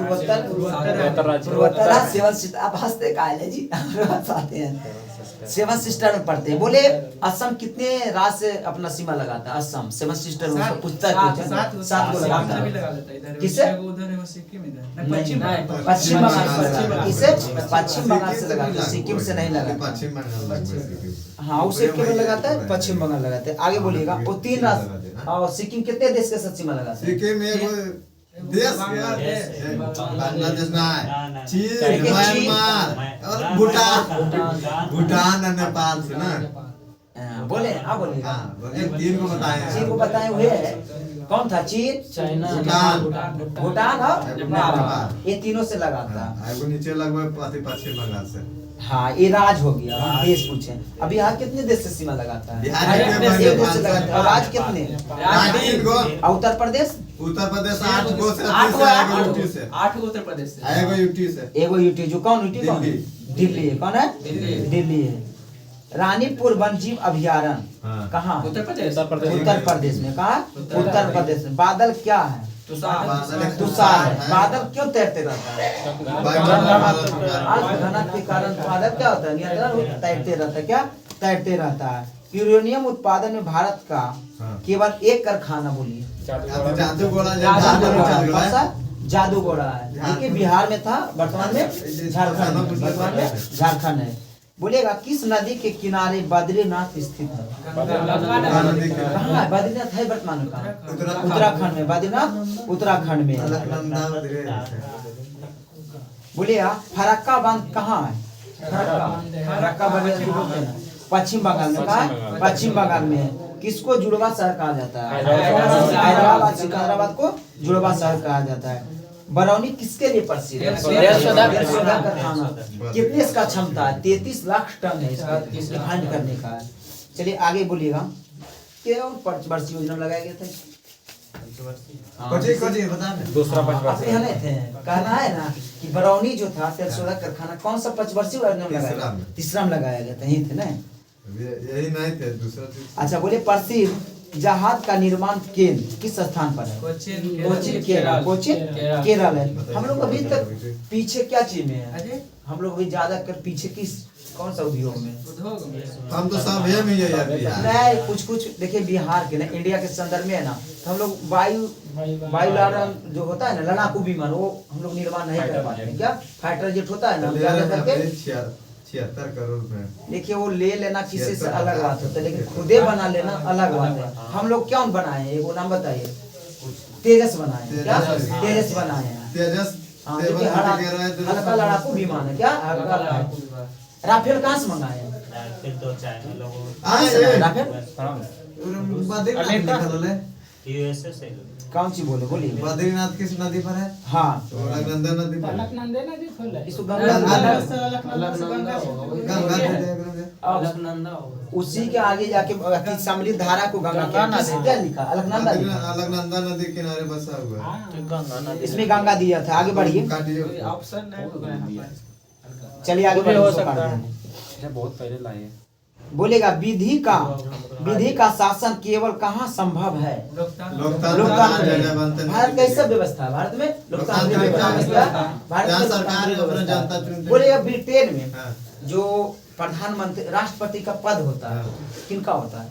पूर्वोत्तर सेवन सिस्टर। आप हंसते काहे जी? आते हैं सेवन सिस्टर में पढ़ते हैं। बोले असम कितने राज्य से अपना सीमा लगाता है? असम सेवन सिस्टर में पूछता है। 7 को लगाता है। किसे? पश्चिम बंगाल। किसे? पश्चिम बंगाल से लगाता है, सिक्किम से नहीं लगाता। पश्चिम बंगाल। हाँ, उसे केवल लगाता है, पश्चिम बंगाल लगाते हैं। आगे बोलिएगा। वो 3 राज्य। और सिक्किम कितने देश के साथ सीमा लगाता है? सिक्किम एक देश, बांग्लादेश ना है, चीन, म्यांमार और भूटान और नेपाल से ना। बोले हाँ बोलिए। तीन को बताए। चीन को बताए हुए है। कौन था? चीन, भूटान और नेपाल। ये तीनों से लगाता है। नीचे लगभग पश्चिम बंगाल से। हाँ, ये राज हो गया। हम देश पूछे। अब बिहार कितने देश से सीमा लगाता है? बिहार एक देश से लगाता है। और राज्य कितने? 3 को। और उत्तर प्रदेश 8 को से। 8 उत्तर प्रदेश से। आएगा यूटी से। एगो यूटी। जो कौन यूटी? कौन? दिल्ली। कौन है? दिल्ली है। रानीपुर वन्यजीव अभयारण्य कहाँ? उत्तर प्रदेश। उत्तर प्रदेश में। कहाँ? उत्तर प्रदेश में। बादल क्या है? तुषार है। बादल क्यों तैरते रहता है? घनत्व के कारण बादल क्या होता है? नियंत्रण तैरते रहता है। क्या तैरते रहता है? यूरेनियम उत्पादन में भारत का केवल एक कारखाना, बोलिए। जादूगोड़ा है, देखिए बिहार में था, वर्तमान में झारखंड है। बोलेगा किस नदी के किनारे बद्रीनाथ स्थित है? कहाँ है बद्रीनाथ? है वर्तमान में कहाँ? उत्तराखंड में। बद्रीनाथ उत्तराखंड में। बोलेगा फरक्का बांध कहाँ है? फरक्का बांध पश्चिम बंगाल में। कहाँ है? पश्चिम बंगाल में। किसको जुड़वा शहर कहा जाता है? हैदराबाद, सिकंदराबाद को जुड़वा शहर कहा जाता है। बरौनी किसके लिए प्रसिद्ध है? सोडा का खाना। कितने इसका क्षमता है? 33 लाख टन है इसका रिफाइंड करने का। चलिए आगे बोलिएगा। क्यों पंचवर्षीय योजना लगाया गया था? दूसरा कहना है ना कि बरौनी जो था तेल सोडा कारखाना कौन सा पंचवर्षीय योजना में लगाया गया? तीसरा में लगाया गया था। यही थे ना? यही नहीं थे, दूसरा। अच्छा, बोले प्रसिद्ध जहाज का निर्माण केंद्र किस स्थान पर है? कोचिन केरल। कोचिन केरल है। हम लोग अभी तक पीछे क्या चीज में है? हम लोग अभी ज्यादा कर पीछे किस कौन सा उद्योग में? हम तो सब में ही नहीं, कुछ देखिए बिहार के ना, इंडिया के संदर्भ में है ना, तो हम लोग वायुयान जो होता है ना, लड़ाकू विमान, वो हम लोग निर्माण नहीं कर पाते। क्या फाइटर जेट होता है ना, ज्यादा करके 76 करोड़ में। देखिए वो ले लेना किसी से अलग बात होता है, लेकिन खुदे बना लेना अलग बात है। हम लोग क्यों बनाए हैं? वो नाम बताइए। तेजस बनाए। क्या तेजस बनाए हैं? तेजस हल्का लड़ाकू विमान है। क्या हल्का लड़ाकू? राफेल कहाँ से मंगाए हैं? राफेल कौन सी बोलिए। बद्रीनाथ किस नदी पर है? हाँ, अलकनंदा नदी पर। इसको उसी के आगे जाके सम्मिलित धारा को गंगा क्या लिखा? अलकनंदा। अलकनंदा नदी किनारे बसा हुआ है। इसमें गंगा दिया था। आगे बढ़िए। चलिए आगे बढ़िए। बहुत पहले लाए। बोलेगा विधि का शासन केवल कहाँ संभव है? लोकतंत्र। भारत कैसा व्यवस्था है? भारत में लोकतांत्रिक व्यवस्था। बोलेगा ब्रिटेन में जो प्रधानमंत्री राष्ट्रपति का पद होता है, किनका होता है?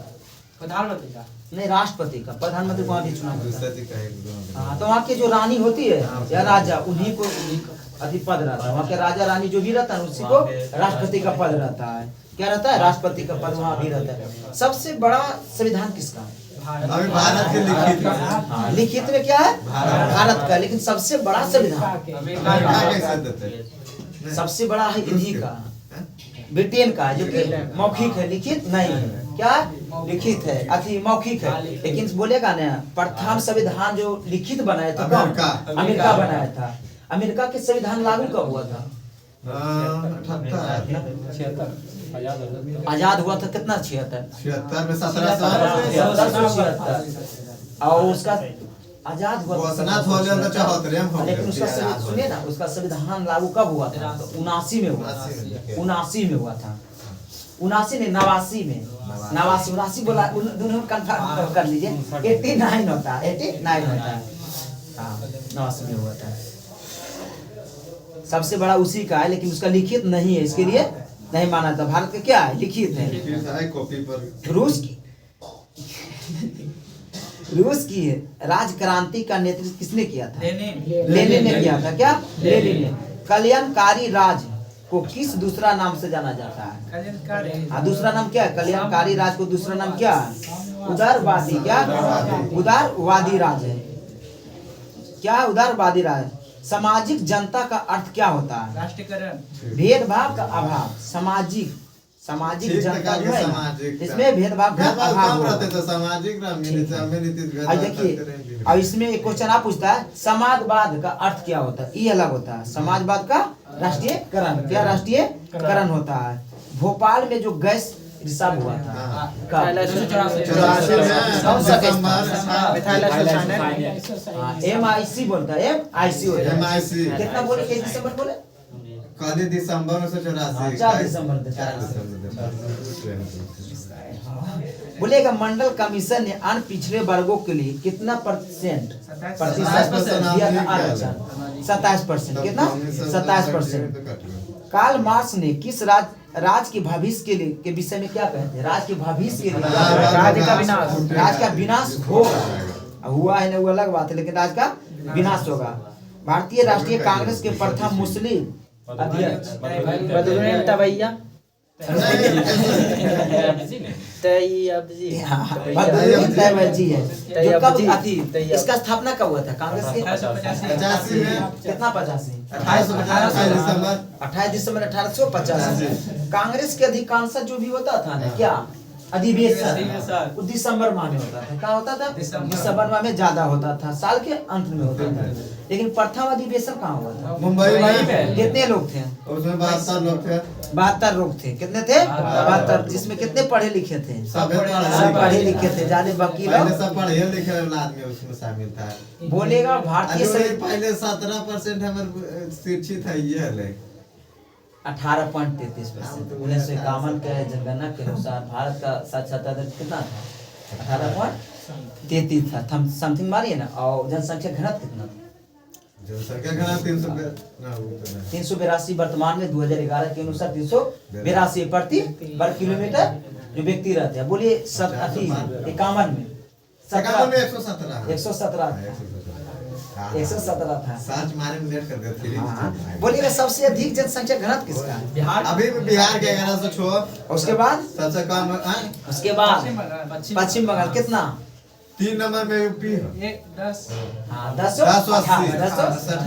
प्रधानमंत्री का नहीं, राष्ट्रपति का। प्रधानमंत्री को भी चुनाव होता है। हाँ, तो वहाँ की जो रानी होती है या राजा, उन्हीं को अधिक पद रहता है। वहाँ के राजा रानी जो भी रहता है उसी को राष्ट्रपति का पद रहता है। क्या रहता है? राष्ट्रपति का पद वहाँ भी रहता है। सबसे बड़ा संविधान किसका है? अभी भारत के लिखित में। हाँ, लिखित में क्या है भारत का, लेकिन सबसे बड़ा संविधान कैसे देते हैं? सबसे बड़ा है इन्हीं का, ब्रिटेन का, जो कि मौखिक है, लिखित नहीं है। क्या लिखित है, अति मौखिक है, लेकिन बोलेगा ना प्रथम संविधान जो लिखित बनाया था कौन? अमेरिका बनाया था। अमेरिका के संविधान लागू कब हुआ था? 78 आजाद हुआ था कितना? 76 76 में 1776 और उसका आजाद हुआ घोषणा हो गया तो 74 में हो लेकिन उसका गया। सुनिए ना, उसका संविधान लागू कब हुआ था? 79 में हुआ था। 79 में हुआ था, 79 नहीं 89 में, 89 बोला दोनों कंफर्म कर लीजिए। 89 होता है, 89 होता है, हाँ 89 में हुआ था। सबसे बड़ा उसी का है, लेकिन उसका लिखित नहीं है, इसके लिए नहीं माना था। भारत का क्या है? लिखित है। कॉपी पर रूस की राजक्रांति का नेतृत्व किसने किया था? लेनिन ने किया था। क्या? लेनिन ने। कल्याणकारी राज को किस दूसरा नाम से जाना जाता है? हाँ, दूसरा नाम क्या है? कल्याणकारी राज को दूसरा नाम क्या है? उदारवादी। क्या? उदारवादी राज है। क्या? उदारवादी राज। सामाजिक जनता का अर्थ क्या होता है? राष्ट्रीयकरण, भेदभाव का अभाव। सामाजिक जनता जो है ना, इसमें भेदभाव का अभाव रहते तो सामाजिक देखिए, और इसमें एक क्वेश्चन आप पूछता है समाजवाद का अर्थ क्या होता है? ये अलग होता है। समाजवाद का राष्ट्रीयकरण। क्या राष्ट्रीयकरण होता है? भोपाल में जो गैस रिसाव हुआ था कब? MIC बोलता है, MIC होता है। कितना बोले? 1 दिसंबर बोले? कल दिसंबर 1984 4 दिसंबर बोलेगा। मंडल कमीशन ने अन्य पिछड़े वर्गों के लिए कितना प्रतिशत दिया था आरक्षण? 27%। कितना? 27%। कार्ल मार्क्स ने किस राज के भविष्य के विषय में क्या कहते हैं? राज के भविष्य के लिए राज का विनाश होगा। हुआ है ना, वो अलग बात है, लेकिन राज का विनाश होगा। भारतीय राष्ट्रीय कांग्रेस के प्रथम मुस्लिम अध्यक्ष बदरुद्दीन तवैया बदरुद्दीन तैयबजी है, जो कब थी? इसका स्थापना कब हुआ था कांग्रेस के? 85 में। कितना? 85 28 दिसंबर 1885। कांग्रेस के अधिकांश जो भी होता था ना, क्या अधिवेशन वो दिसंबर माह में होता था। क्या होता था? दिसंबर माह में ज्यादा होता था, साल के अंत में होता था। लेकिन प्रथम अधिवेशन कहाँ हुआ था? मुंबई में। कितने लोग थे? उसमें 72 लोग थे। 72 लोग थे। कितने थे? 72। जिसमें कितने पढ़े लिखे थे? सब पढ़े लिखे थे। जाने वकील सब पढ़े लिखे आदमी उसमें शामिल था। बोलेगा भारतीय पहले 17% हमारे शिक्षित है, ये है 18.33%। 1951 के जनगणना के अनुसार भारत का साक्षरता दर कितना था? 18.33 था। समथिंग मारिए ना। और जनसंख्या घनत्व कितना था? जनसंख्या घनत्व 382। वर्तमान में 2011 के अनुसार 382 प्रति वर्ग किलोमीटर जो व्यक्ति रहते हैं। बोलिए 51 में 117 था। सर्च मारे में लेट कर गए। बोलिएगा सबसे अधिक जनसंख्या घनत्व किसका है? अभी भी बिहार के 1100 छो। उसके बाद सबसे कम उसके बाद पश्चिम बंगाल कितना? 3 नंबर में यूपी है।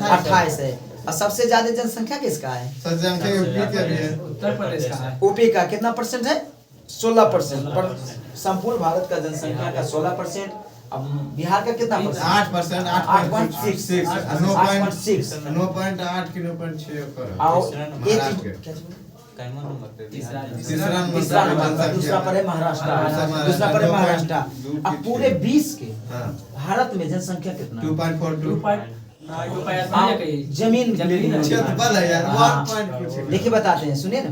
1028 है। और सबसे ज्यादा जनसंख्या किसका है? सबसे जनसंख्या यूपी के भी है। उत्तर प्रदेश का है। यूपी का कितना परसेंट है? 16%। पर संपूर्ण भारत का जनसंख्या का 16%। अब बिहार का कितना? 8%। 8.6 8.6 9.8 की 9.6 पर। और ये तीसरा तीसरा नंबर, दूसरा पर है महाराष्ट्र। दूसरा पर है महाराष्ट्र। अब पूरे 20 के भारत में जनसंख्या कितना? 2.42। जमीन क्षेत्रफल है यार 1. देखिए बताते हैं, सुनिए ना।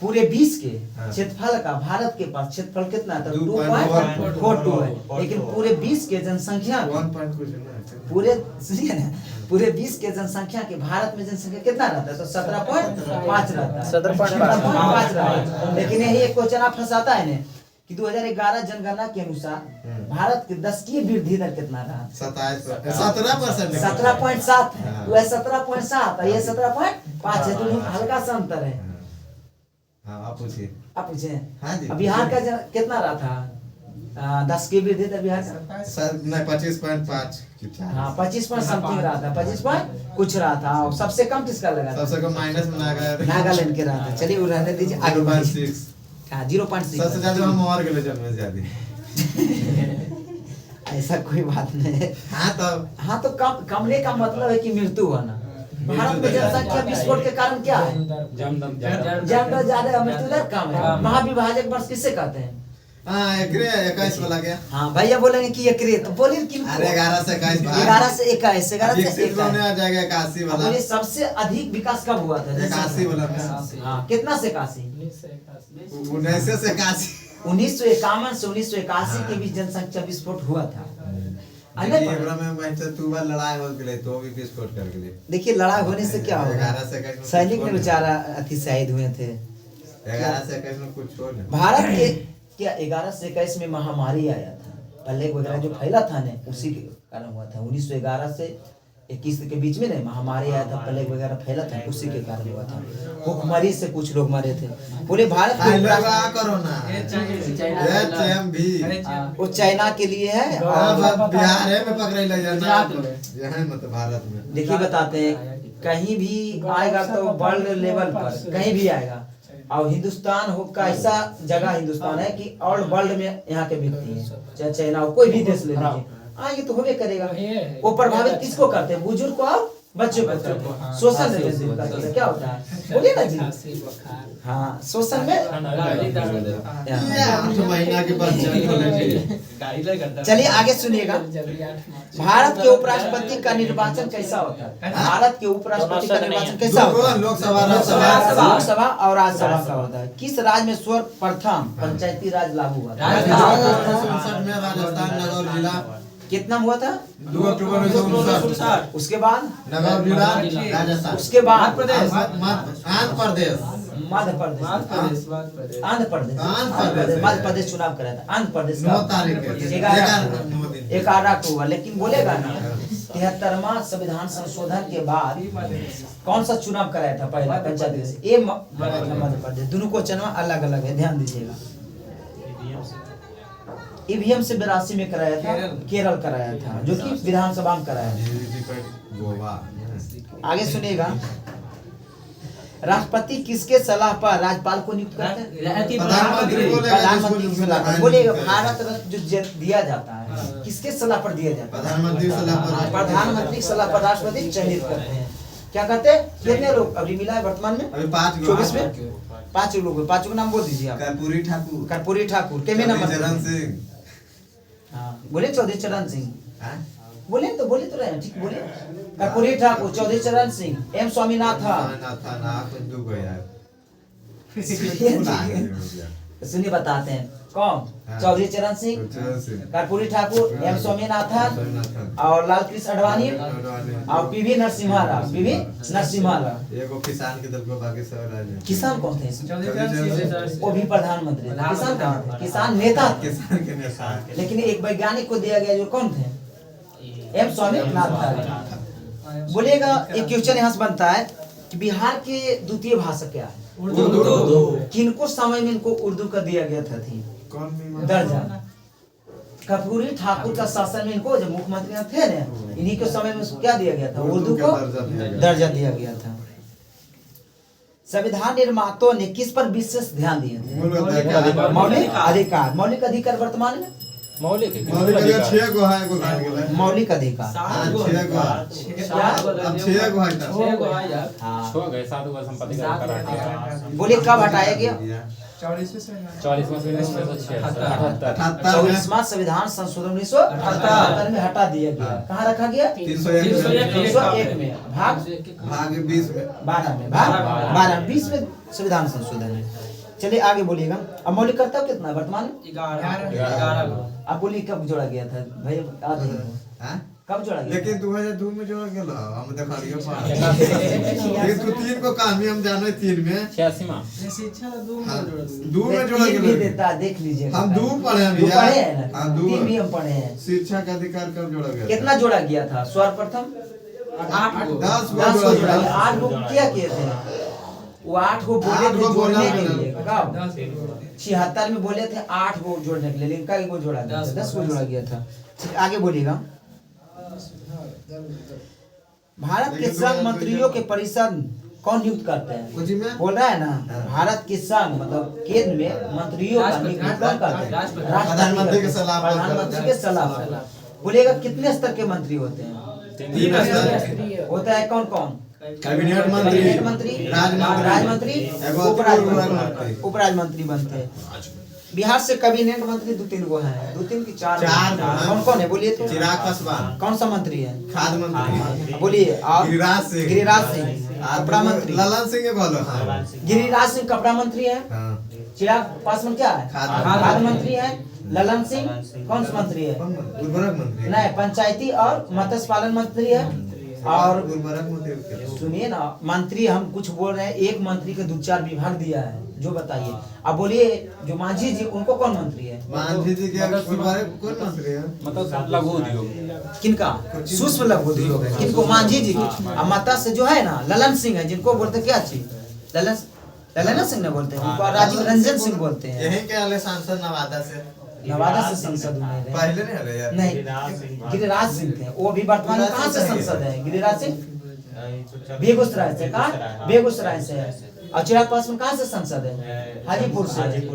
पूरे 20 के क्षेत्रफल का भारत के पास क्षेत्रफल कितना था? 2.42 है। लेकिन पूरे 20 के जनसंख्या पूरे सुनिए ना, पूरे 20 के जनसंख्या के भारत में जनसंख्या कितना रहता है? तो 17.5 रहता है। 17.5 रहता है। लेकिन यही एक क्वेश्चन आप फंसाता है ना कि 2011 जनगणना के अनुसार भारत के 10 की वृद्धि दर कितना रहा? 17%। 17.7 है। वह 17.7 है, ये 17.5 है। तो हल्का सा अंतर है। हाँ, आप पूछिए। आप पूछे। हाँ जी। अब बिहार का कितना रहा था? 10 की वृद्धि था बिहार का। नहीं 25.5 हाँ 25 पॉइंट समथिंग रहा था, 25 पॉइंट कुछ रहा था। और सबसे कम किसका लगा था? सबसे कम माइनस में नागालैंड के रहा था। चलिए वो रहने दीजिए, आगे बढ़िए। 0.6 हाँ 0.6 सबसे ज्यादा हम और के लेजर में ज्यादा। ऐसा कोई बात नहीं है। हाँ तो कमरे का मतलब है कि मृत्यु होना। भारत में जनसंख्या विस्फोट के कारण क्या है? जम जन्म ज्यादा, मृत्यु दर कम है। महाविभाजक वर्ष किससे कहते हैं? हाँ 21 वाला क्या? हाँ भैया बोलेंगे कि एकरे, तो बोलिए कि अरे 11 से 21 11 से 21, 11 से 21 आ जाएगा 81 वाला। ये सबसे अधिक विकास कब हुआ था? 81 वाला में। हाँ कितना से 81? 19 से 81। 1951 से 1981 के बीच जनसंख्या विस्फोट हुआ था। तू बार लड़ाई हो गई तो भी विस्फोट कर गई। देखिए लड़ाई होने से क्या होगा? 11 से 21 सैनिक ने बेचारा अति शहीद हुए थे। 11 से 21 में कुछ हो नहीं। भारत के क्या 11 से 21 में महामारी आया था, प्लेग वगैरह जो फैला था ना, उसी के कारण हुआ था। 1911 से 21 के बीच में ना महामारी आया था, प्लेग वगैरह फैला था, उसी के कारण हुआ था। भूखमरी से कुछ लोग मरे थे। पूरे भारत के वो चाइना के लिए है और बिहार में पकड़े ले जाना यहाँ मतलब भारत में। देखिए बताते हैं, कहीं भी आएगा तो वर्ल्ड लेवल पर कहीं भी आएगा। और हिंदुस्तान हो का ऐसा जगह हिंदुस्तान है कि ऑल वर्ल्ड में यहाँ के व्यक्ति हैं, चाहे चाइना हो, कोई भी देश ले लीजिए, आएंगे तो होवे करेगा। वो प्रभावित किसको करते हैं? बुजुर्ग को और बच्चों को करते हैं। शोषण में क्या होता है? बोलिए ना जी। हाँ शोषण में 8 महीना के बाद चलिए आगे सुनिएगा। भारत के उपराष्ट्रपति का निर्वाचन कैसा होता है? भारत के उपराष्ट्रपति का निर्वाचन कैसा होता है? लोकसभा और राज्यसभा का होता है। किस राज्य में सर्वप्रथम पंचायती राज लागू हुआ था? राजस्थान नगौर जिला। कितना हुआ था? 2 अक्टूबर 1959। उसके बाद नगौर जिला राजस्थान। उसके बाद आंध्र प्रदेश। मध्य प्रदेश, आंध्र प्रदेश, मध्य प्रदेश चुनाव कराया था। आंध्र प्रदेश 9 तारीख 11 अक्टूबर। लेकिन बोलेगा ना 73वां संविधान संशोधन के बाद कौन सा चुनाव कराया था पहला पंचायत? ये मध्य प्रदेश। दोनों को चुनाव अलग अलग है, ध्यान दीजिएगा। ईवीएम से 82 में कराया था, केरल कराया था, जो कि विधानसभा में कराया था। आगे सुनिएगा। राष्ट्रपति किसके सलाह पर राज्यपाल को नियुक्त करते हैं? प्रधानमंत्री की सलाह पर। बोलिएगा भारत रत्न जो दिया जाता है किसके सलाह पर दिया जाता है? प्रधानमंत्री की सलाह पर राष्ट्रपति चयनित करते हैं। क्या कहते हैं? कितने लोग अभी मिला है वर्तमान में? अभी 5 24 में 5 लोग। 5 का नाम बोल दीजिए आप। कर्पूरी ठाकुर। के में नंबर? चरण सिंह। हाँ बोले चौधरी चरण सिंह। बोले तो रहे हैं, ठीक बोले। कर्पूरी ठाकुर, चौधरी चरण सिंह, एम स्वामीनाथन। सुनिए बताते हैं कौन? चौधरी चरण सिंह, कर्पूरी ठाकुर, एम स्वामीनाथन और लाल कृष्ण आडवाणी और पीवी नरसिम्हा राव। पीवी नरसिम्हा राव। किसान के दल को बाकी सब राज्य। किसान कौन थे? वो भी प्रधानमंत्री थे। किसान कौन थे? किसान नेता। किसान के नेता। लेकिन एक वैज्ञानिक को दिया गया जो कौन थे? एम स्वामीनाथन। बोलिएगा एक क्वेश्चन यहाँ से बनता है कि बिहार के द्वितीय भाषा क्या है? उर्दू। किनको समय में इनको उर्दू का दिया गया था दर्जा? कर्पूरी ठाकुर का शासन में इनको जब मुख्यमंत्री थे ना, इन्हीं के समय में क्या दिया गया था? उर्दू को दर्जा दिया गया था। संविधान निर्माताओं ने किस पर विशेष ध्यान दिया? मौलिक अधिकार। मौलिक अधिकार वर्तमान में मौलिक अधिकार 6 गो है, एगो घट गेलै। मौलिक अधिकार 6 गो है। अब 6 गो है। 6 गए 7 गो संपत्ति का अधिकार। बोलिए कब हटाया गया? 44वां संविधान संशोधन 1978 में हटा दिया गया। कहाँ रखा गया? 301 में भाग 20 में 12 में भाग 12 20 में संविधान संशोधन है। चलिए आगे बोलिएगा। अब मौलिक कर्तव्य कितना है वर्तमान? 11। अब बोलिए कब जोड़ा गया था भैया? कब जोड़ा गया? लेकिन 2002 में जोड़ा गेल। हम देखलियो लेकिन तू 3 को काम हम जाने 3 में 86 में शिक्षा 2 में जोड़ा गेल। देता देख लीजिए। हम 2 पढ़े हैं भैया। पढ़े हैं ना? 3 भी हम पढ़े हैं। शिक्षा का अधिकार कब जोड़ा गया? कितना जोड़ा गया था? सर्वप्रथम 10 गो जोड़ा गया। 8 गो क्या किए थे? वो 8 को बोले आठ थे को जोड़ने बोला के था। लिए कब 76 में बोले थे 8 को जोड़ने के लिए, लेकिन कई को जोड़ा गया था? 10 को जोड़ा गया था। ठीक, आगे बोलिएगा। भारत के संघ मंत्रियों के परिषद कौन नियुक्त करते हैं? कुछ में बोल रहा है ना, भारत के संघ मतलब केंद्र में मंत्रियों का नियुक्त कौन करते हैं? प्रधानमंत्री के सलाह पर प्रधानमंत्री के सलाह पर। बोलिएगा कितने स्तर के मंत्री होते हैं? 3 स्तर होता है कौन कौन? कैबिनेट मंत्री, कैबिनेट मंत्री, राजमंत्री, एगो उपराजमंत्री, उपराजमंत्री बनते हैं। बिहार से कैबिनेट मंत्री 2-3 गो हैं, 2-3 की 4 कौन कौन है बोलिए तो? चिराग पासवान, कौन सा मंत्री है? खाद्य मंत्री, बोलिए। और गिरिराज सिंह, गिरिराज सिंह कपड़ा मंत्री, ललन सिंह के बोलो। हाँ गिरिराज सिंह कपड़ा मंत्री है। हाँ चिराग पासवान क्या है? खाद्य मंत्री है। ललन सिंह कौन सा मंत्री है? उर्वरक मंत्री, नहीं, पंचायती और मत्स्य पालन मंत्री है। और उर्वरक मंत्री। सुनिए ना, मंत्री हम कुछ बोल रहे हैं, एक मंत्री के 2-4 विभाग दिया है, जो बताइए। अब बोलिए जो मांझी जी, उनको कौन मंत्री है? मांझी जी के उर्वरक कौन मंत्री है? मतलब लघु उद्योग किनका? सूक्ष्म लघु उद्योग है। किनको? मांझी जी की। अब माता से जो है ना ललन सिंह है, जिनको बोलते क्या चीज? ललन सिंह ने बोलते हैं, उनको राजीव रंजन सिंह बोलते हैं। यही के वाले सांसद नवादा से, नवादा से संसद में रहे। पहले नहीं हले यार। नहीं, गिरिराज सिंह थे, वो भी वर्तमान में कहाँ से संसद है? गिरिराज सिंह बेगूसराय से। कहाँ? बेगूसराय से है। और चिराग पासवान कहाँ से संसद है? हाजीपुर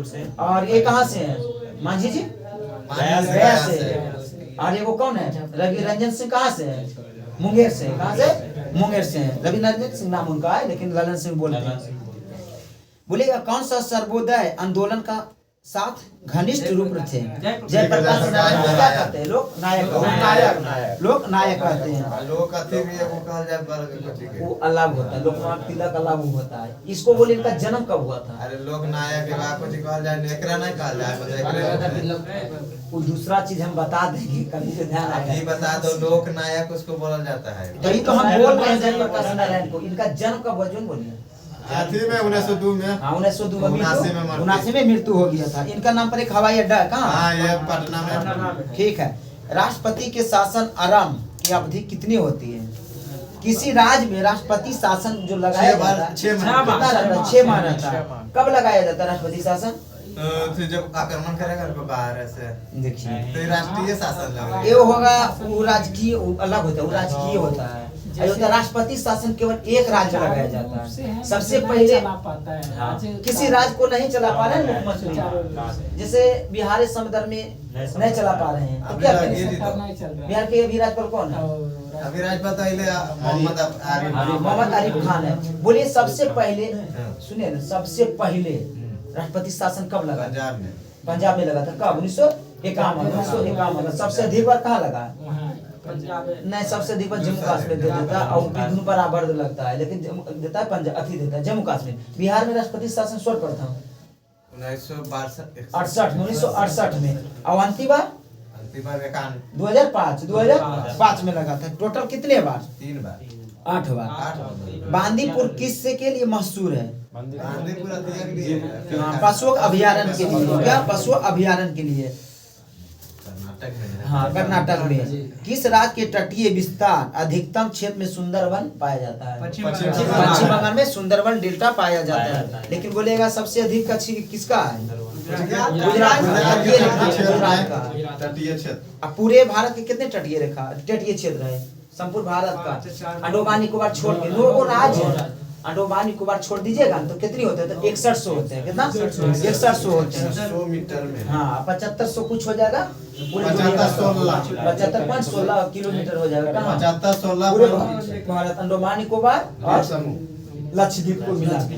से। और ये कहाँ से है? मांझी जी गया से। और ये वो कौन है? रवि रंजन सिंह कहाँ से है? मुंगेर से। कहाँ से? मुंगेर से है। रवि रंजन सिंह नाम उनका है, लेकिन ललन सिंह बोलते हैं। बोलिएगा कौन सा सर्वोदय आंदोलन का साथ घनिष्ठ रूप थे? जयप्रकाश नारायण को क्या कहते हैं? लोक नायक। लोक नायक कहते हैं। लोग कथी भी है वो कहल जाए वर्ग कथी के। वो अलग होता है, लोकनाथ तिलक अलग होता है। इसको बोले इनका जन्म कब हुआ था? अरे लोग नायक के बात कथी कहल जाए, नेकरा नहीं कहल जाए, मतलब एकरे वो दूसरा चीज हम बता देंगे, कभी से ध्यान अभी आएगा। बता दो, लोक नायक उसको बोला जाता है। तभी तो हम बोल रहे हैं जयप्रकाश नारायण को। इनका जन्म कब हुआ? जो बोलिए। अथी में 1902 में। हाँ, 1902 में 79 में मृत्यु हो गया था। इनका नाम पर एक हवाई अड्डा है। कहाँ? हाँ ये पटना में। ठीक है। राष्ट्रपति के शासन आरंभ की अवधि कितनी होती है? किसी राज्य में राष्ट्रपति शासन जो लगाया जाता है 6 कितना रहता है? 6 माह रहता है। कब लगाया जाता है राष्ट्रपति शासन? फिर जब आक्रमण करेगा उनको बाहर से, देखिए, तो ये राष्ट्रीय शासन लगेगा। ये होगा वो राजकीय, अलग होता है, वो राजकीय होता है। ये होता है राष्ट्रपति शासन केवल एक राज्य लगाया जाता है। सबसे पहले किसी राज्य को नहीं चला पा रहे हैं मुख्यमंत्री, जैसे बिहार संविधान में नहीं चला पा रहे हैं, तो क्या करें? बिहार के अभी राज्यपाल कौन है? अभी राजपाल मोहम्मद आरिफ खान है। बोलिए सबसे पहले, सुनिए ना, सबसे पहले राष्ट्रपति शासन कब लगा? पंजाब में। पंजाब में लगा था। कब? 1951। सबसे अधिक बार कहाँ लगा? नहीं, सबसे अधिक बार जम्मू कश्मीर दे देता है, और दोनों बराबर लगता है, लेकिन देता है पंजाब, अथी देता है जम्मू कश्मीर। बिहार में राष्ट्रपति शासन सर्वप्रथम 1968 में। और अंतिम बार 2005 में लगा था। टोटल कितने बार? 3 बार। 8 बार। बांदीपुर किससे के लिए मशहूर है? बांदीपुर अतिया के लिए है। हाँ, पशु अभयारण्य के लिए। क्या? पशु अभयारण्य के लिए। कर्नाटक में। हाँ, कर्नाटक में। किस राज्य के तटीय विस्तार अधिकतम क्षेत्र में सुंदरवन पाया जाता है? पश्चिम बंगाल में सुंदरवन डेल्टा पाया जाता है। लेकिन बोलेगा सबसे अधिक कच्छ किसका है? गुजरात का। तटीय क्षेत्र। अब पूरे भारत के कितने तटीय क्षेत्र है? संपूर्ण भारत का अंडमान निकोबार छोड़ के 9 राज्य है। अंडमान निकोबार छोड़ दीजिएगा तो कितनी होते हैं? तो 6100 होते हैं। कितना? 6100 होते हैं। 100 मीटर में। हाँ, 7500 कुछ हो जाएगा। 75.16 किलोमीटर हो जाएगा। 75-16 पूरे भारत, अंडमान निकोबार और लक्षद्वीप को मिला के।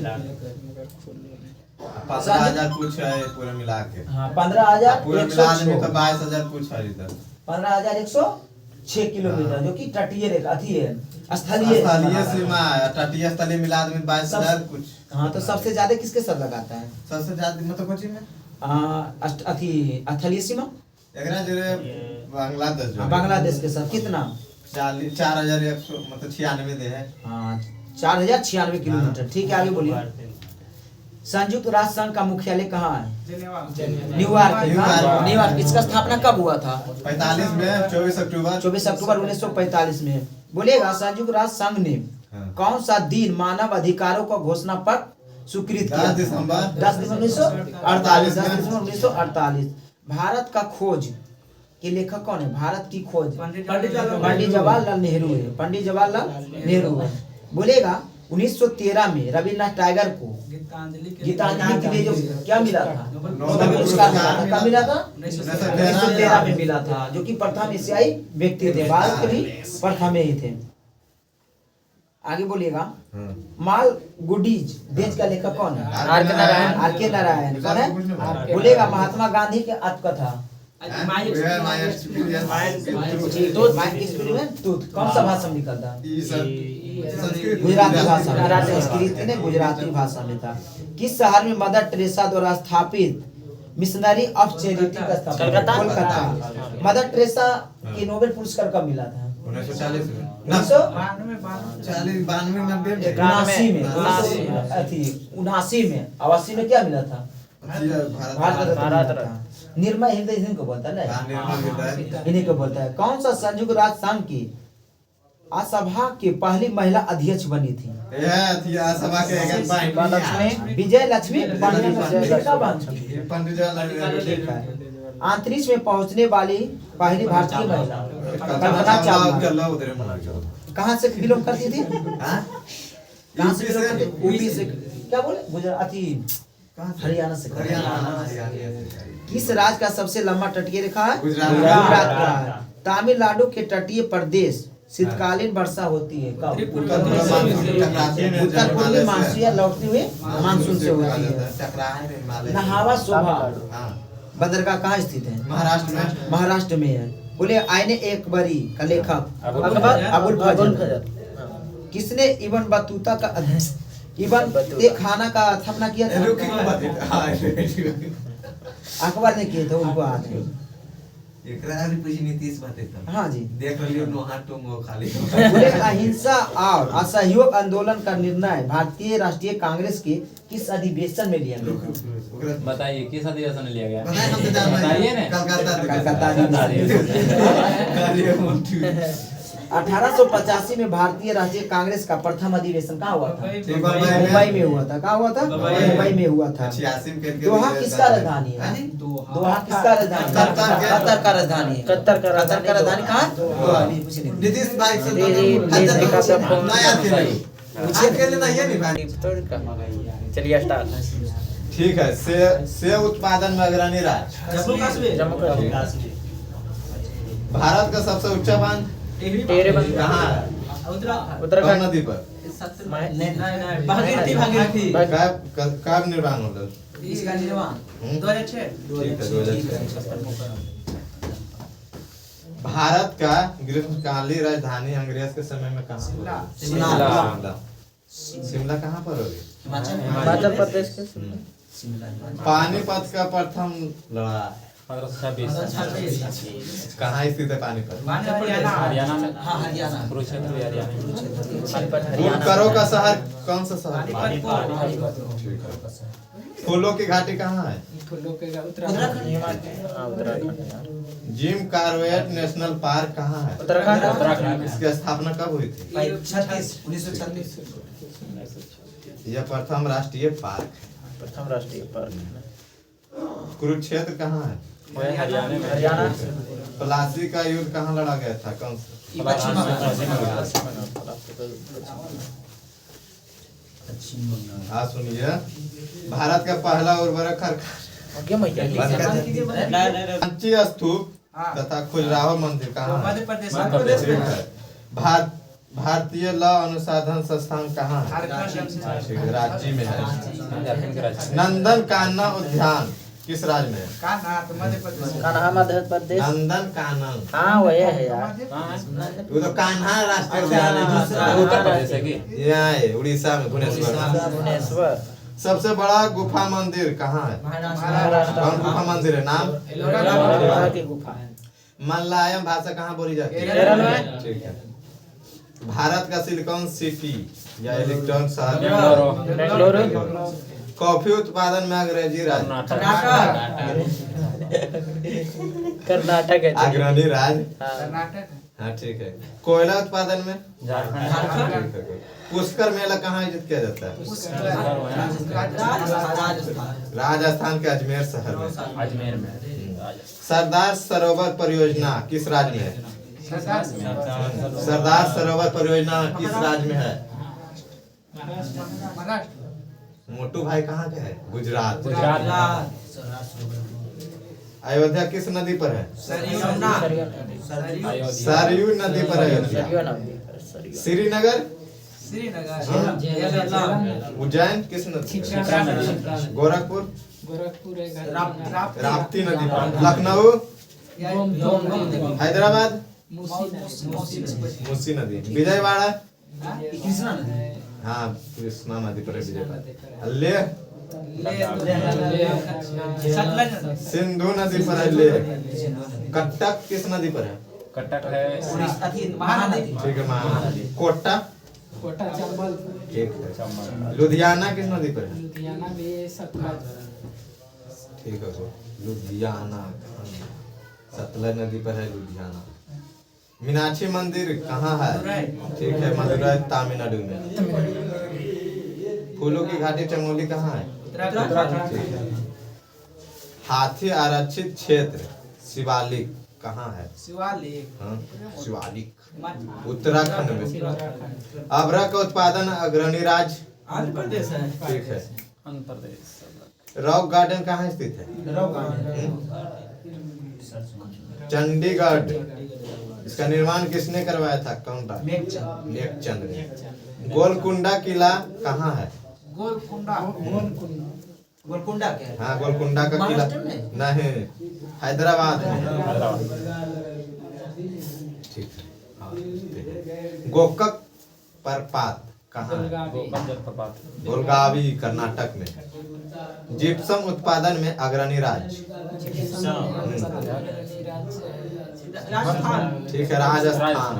15,000 कुछ है पूरे मिला के। हाँ, 15,000 पूरे मिला में तो 22,000 कुछ है इधर। 15,106 किलोमीटर, जो कि तटीय रेखा थी है, स्थलीय सीमा है। तटीय स्थलीय मिला में 22,000 कुछ। हाँ, तो सबसे ज्यादा किसके साथ लगाता है? सबसे ज्यादा मतलब कोची में स्थलीय सीमा एकरा जरे बांग्लादेश जो बांग्लादेश के साथ कितना? 4,100 मतलब 96 दे है। हाँ, 4,096 किलोमीटर। ठीक है, आगे बोलिए। संयुक्त राष्ट्र संघ का मुख्यालय कहाँ है? न्यूयॉर्क। इसका स्थापना कब हुआ था? 45 में 24 अक्टूबर 1945 में। बोलेगा संयुक्त राष्ट्र संघ ने कौन सा दिन मानव अधिकारों का घोषणा पत्र स्वीकृत 10 दिसंबर 10 दिसंबर 1948 10 दिसंबर 1948। भारत का खोज के लेखक कौन है? भारत की खोज पंडित जवाहरलाल नेहरू है। पंडित जवाहरलाल नेहरू है। बोलेगा 1913 में रविन्द्रनाथ टैगोर को गीतांजलि के लिए जो क्या मिला था? नोबेल पुरस्कार मिला था। कब मिला था? 1913 में मिला था, जो कि प्रथम एशियाई व्यक्ति थे, भारत के भी प्रथम ही थे। आगे बोलिएगा। माल गुडीज देश का लेखक कौन है? आर.के. नारायण। कौन है? बोलेगा महात्मा गांधी के आत्मकथा कौन सा भाषा में निकलता? गुजराती भाषा में। संस्कृत ने गुजराती भाषा में था। किस शहर में मदर टेरेसा द्वारा स्थापित मिशनरी ऑफ चैरिटी का स्थापना? कोलकाता। मदर टेरेसा के नोबेल पुरस्कार कब मिला था? 1940 में 1979 में 89 में क्या मिला था? भारत रत्न। निर्मय हृदय इन्हीं को बोलता है ना, इन्हीं को बोलता है। कौन सा संयुक्त राष्ट्र संघ की असभा की पहली महिला अध्यक्ष बनी थी? विजय लक्ष्मी पंडित। अंतरिक्ष में पहुंचने वाली पहली भारतीय महिला कल्पना चावला कहाँ से बिलोंग करती थी? कहाँ से बिलोंग करती? यूपी से। क्या बोले? गुजराती, हरियाणा से। किस राज्य का सबसे लंबा तटीय रेखा है? गुजरात का। तमिलनाडु के तटीय प्रदेश शीतकालीन वर्षा होती है कब? उत्तर पूर्वी मानसून या लौटते हुए मानसून से होती है। नहावा शोभा बंदरगाह कहाँ स्थित है? महाराष्ट्र में है। बोले आईने एक बरी का लेखक अबुल फजल। किसने इब्न बतूता का इब्न खाना का स्थापना किया था? अकबर ने किए थे, उनको हाथ में। हाँ जी। देख रही हो खाली। बोले अहिंसा और असहयोग आंदोलन का निर्णय भारतीय राष्ट्रीय कांग्रेस के किस अधिवेशन में लिया गया? बताइए किस अधिवेशन में लिया गया? बताइए ना। कलकत्ता 1885 में भारतीय राष्ट्रीय कांग्रेस का प्रथम अधिवेशन कहाँ हुआ था? मुंबई में हुआ था। कहाँ हुआ था? मुंबई में हुआ था। दोहा किसका राजधानी है? दोहा किसका राजधानी? कतर का राजधानी है। कतर का राजधानी कहाँ? दोहा। नीतीश भाई चलिए स्टार्ट। ठीक है। सेब उत्पादन में अग्रणी राज्य जम्मू कश्मीर। भारत का सबसे ऊंचा बांध कहाँ है? उत्तराखंड नदी पर। कब निर्माण होगा इसका निर्माण? 2006। भारत का ग्रीष्मकालीन राजधानी अंग्रेज के समय में कहाँ? शिमला कहाँ पर होगी? हिमाचल प्रदेश के। पानीपत का प्रथम लड़ाई 1526 कहाँ स्थित है? पानीपत हरियाणा में। हरियाणा। कुरुक्षेत्र भी हरियाणा में। उपकरों का शहर कौन सा शहर? फूलों की घाटी कहाँ है? जिम कॉर्बेट नेशनल पार्क कहाँ है? उत्तराखंड। इसकी स्थापना कब हुई थी? 1936। यह प्रथम राष्ट्रीय पार्क है। प्रथम राष्ट्रीय पार्क। कुरुक्षेत्र कहाँ है? हरियाणा। प्लासी का युद्ध कहाँ लड़ा गया था? कौन सा? हाँ सुनिए। भारत का पहला उर्वरक सांची स्तूप तथा खजुराहो मंदिर कहाँ है? मध्य प्रदेश। भारतीय लॉ अनुसंधान संस्थान कहाँ है? रांची में है। नंदन कानन उद्यान किस राज्य में है? कान्हा मध्य प्रदेश। नंदन कानन। हाँ वही है यार। वो तो कान्हा राष्ट्रीय उद्यान है। उत्तर प्रदेश है कि? यहाँ है उड़ीसा में भुवनेश्वर। सबसे बड़ा गुफा मंदिर कहाँ है? कौन गुफा मंदिर है? नाम? की गुफा। मलयालम भाषा कहाँ बोली जाती है? केरल में। ठीक है। भारत का सिलिकॉन सिटी या इलेक्ट्रॉन शहर बेंगलुरु। कॉफी उत्पादन में अंग्रेजी राज्य कर्नाटक है। अग्रणी राज्य हाँ ठीक है। कोयला उत्पादन में झारखंड। ठीक है। पुष्कर मेला कहाँ आयोजित किया जाता है? राजस्थान के अजमेर शहर में। अजमेर में। सरदार सरोवर परियोजना किस राज्य में है? सरदार सरोवर परियोजना किस राज्य में है? मोटू भाई कहाँ के है? गुजरात। गुजरात। अयोध्या किस नदी पर है? अयोध्या। सरयू नदी पर अयोध्या। श्रीनगर। उज्जैन किस नदी? गोरखपुर। राप्ती नदी पर। लखनऊ। हैदराबाद। मूसी नदी। विजयवाड़ा। कृष्णा नदी। हाँ कृष्णा नदी पर है विजयवाड़ा। लेह। सिंधु नदी पर है लेह। कटक किस नदी पर है? कटक है महानदी। ठीक है महानदी। कोटा। ठीक है। चंबल। लुधियाना किस नदी पर है? लुधियाना भी सतलज। ठीक है सर। लुधियाना सतलज नदी पर है लुधियाना। मीनाक्षी मंदिर कहाँ है? ठीक है मदुरै तमिलनाडु में। फूलों की घाटी चमोली कहाँ है? ठीक है। हाथी आरक्षित क्षेत्र शिवालिक कहाँ है? हाँ, शिवालिक उत्तराखंड में। अबरा का उत्पादन अग्रणी राज्य? आंध्र प्रदेश है। ठीक है। आंध्र प्रदेश। रॉक गार्डन कहाँ स्थित है? चंडीगढ़। इसका निर्माण किसने करवाया था? कौन था? मेघचंद ने। गोलकुंडा किला कहाँ है? गोलकुंडा क्या है? हाँ गोलकुंडा का किला महाराष्ट्र में? नहीं हैदराबाद में। हैदराबाद। ठीक है। हाँ, ठीक है। गोकक प्रपात कहाँ है? गोकर्ण जलप्रपात। गोलगावी कर्नाटक में। जिप्सम उत्पादन में अग्रणी राज्य? ठीक है राजस्थान।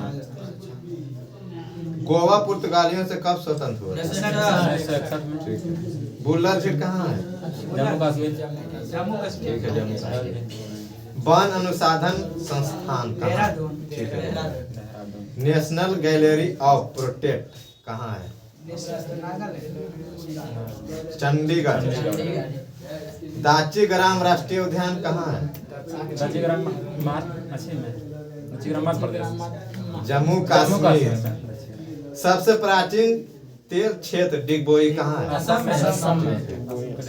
गोवा पुर्तगालियों से कब स्वतंत्र हुआ? 1961 में। ठीक है। बुल्लर झील कहाँ है? जम्मू कश्मीर। ठीक है जम्मू कश्मीर। वन अनुसंधान संस्थान कहाँ है? ठीक है। Dehradun. National gallery of protect कहाँ है? चंडीगढ़। दाची ग्राम राष्ट्रीय उद्यान कहाँ है? दक्षिण मध्य प्रदेश। जम्मू कश्मीर। सबसे प्राचीन तेल क्षेत्र डिगबोई कहाँ है? असम में।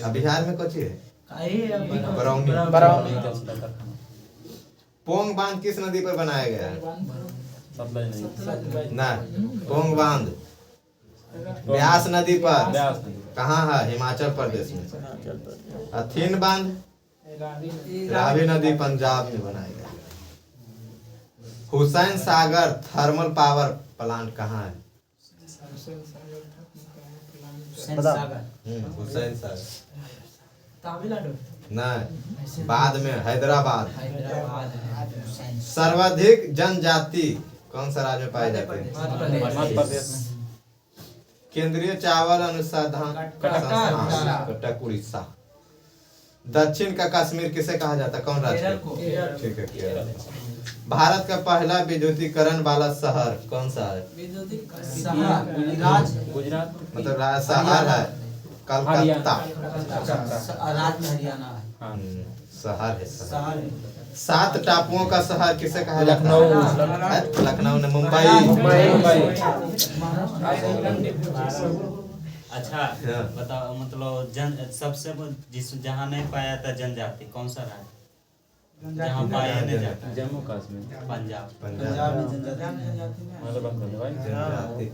अब बिहार में कौन है? बरौनी। पोंग बांध किस नदी पर बनाया गया है? सतलज नदी। ना पोंग बांध ब्यास नदी पर। ब्यास नदी। कहाँ है? हिमाचल प्रदेश में। अथीन बांध रावी नदी पंजाब में बनाया गया। Hussain Sagar thermal power plant कहाँ है? हुसैन सागर तमिलनाडु। नहीं बाद में हैदराबाद। सर्वाधिक जनजाति कौन सा राज्य में पाई जाती है? मध्य प्रदेश में। केंद्रीय चावल अनुसंधान संस्थान कटक उड़ीसा। दक्षिण का कश्मीर किसे कहा जाता है? कौन राज्य? ठीक है केरल। भारत का पहला विद्युतीकरण वाला शहर कौन सा है? गुजरात। मतलब शहर है कलकत्ता। राज्य में हरियाणा है। हाँ। शहर है शहर। शहर है। 7 टापुओं का शहर किसे कहा जाता है? लखनऊ ने। मुंबई। अच्छा हाँ। बताओ मतलब जन सबसे जिस जहाँ नहीं पाया था जनजाति कौन सा रहा? जहाँ पाया नहीं जाता। जम्मू कश्मीर। पंजाब। पंजाब मतलब बंद कर दो भाई। जनजाति।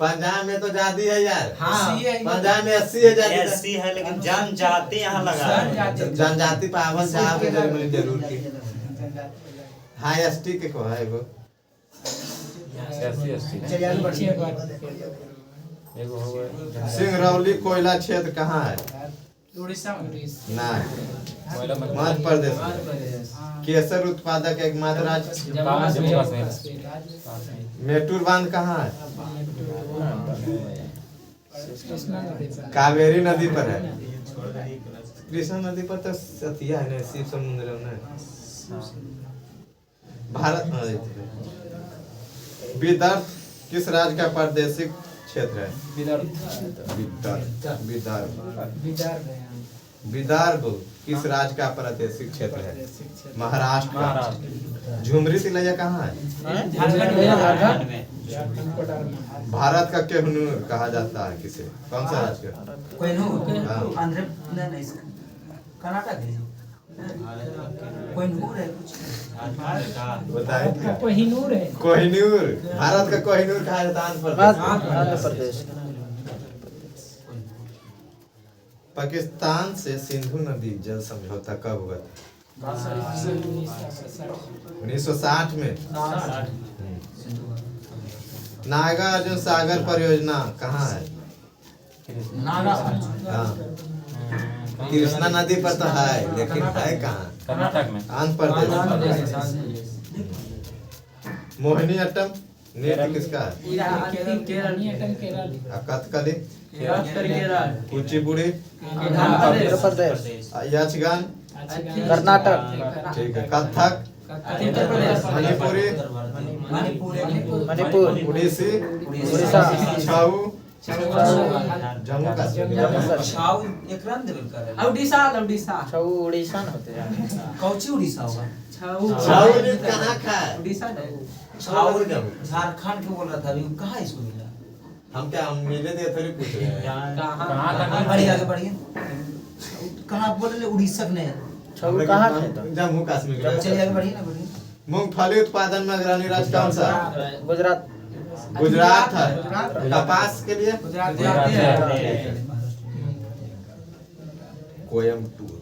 पंजाब में तो जाति है यार। हाँ। पंजाब में 80 है जाति। 80 है लेकिन जनजाति यहाँ लगा है। जनजाति पावन साहब के जरूर मैंने जरूर की। हाई एसटी के को है एगो। 80 एगो हो गए। सिंगरौली कोयला क्षेत्र कहाँ है? उड़ीसा में। नहीं मध्य मध्य प्रदेश में। केसर उत्पादक एकमात्र राज्य? जम्मू कश्मीर। मेटूर बांध कहाँ है? कृष्णा नदी पर। कावेरी नदी पर है। कृष्णा नदी पर तो सतिया है ना शिव समुद्र है ना। विदर्भ किस राज्य का प्रादेशिक क्षेत्र है? विदर्भ विदर्भ विदर्भ विदर्भ है विदर्भ किस राज्य का प्रादेशिक क्षेत्र है? महाराष्ट्र का। महाराष्ट्र। झुमरी तिलैया कहाँ है? झारखंड में झारखंड में भारत का कोहिनूर कहा जाता है किसे? कौन सा राज्य का? कोहिनूर हाँ। आंध्र नहीं कर्नाटक है कोहिनूर है कुछ झारखंड का बताए क्या? कोहिनूर है कोहिनूर। भारत का कोहिनूर कहा जाता है आंध्र प्रदेश। पाकिस्तान से सिंधु नदी जल समझौता कब हुआ? 1960 में। नागार्जुन सागर परियोजना कहाँ है? हाँ। कृष्णा नदी पर तो है लेकिन है कहाँ? कर्नाटक में। आंध्र प्रदेश। मोहिनीअट्टम नृत्य किसका है? केरल कथकली, केरल कुचिपुड़ी, आंध्र प्रदेश यक्षगान, कर्नाटक ठीक है, कथक, उत्तर प्रदेश मणिपुरी, मणिपुर उड़ीसी, उड़ीसा छऊ, जम्मू कश्मीर। छाव एक रन देवल कर उड़ीसा उड़ीसा छऊ उड़ीसा न होते यार। कौची उड़ीसा होगा छऊ नृत्य कहाँ का है? उड़ीसा छाव झारखंड के बोल रहा था अभी कहाँ इसको मिला? हम क्या हम मिले थे थोड़ी पूछ रहे हैं। कहाँ तक बढ़िए आगे बढ़िए कहाँ बोल रहे उड़ीसा ने छऊ कहाँ थे तो? जम्मू कश्मीर। चलिए आगे बढ़िए ना बढ़िए मूंगफली उत्पादन में अग्रणी राज्य कौन सा? गुजरात। गुजरात है। कपास के लिए कोयम्बटूर।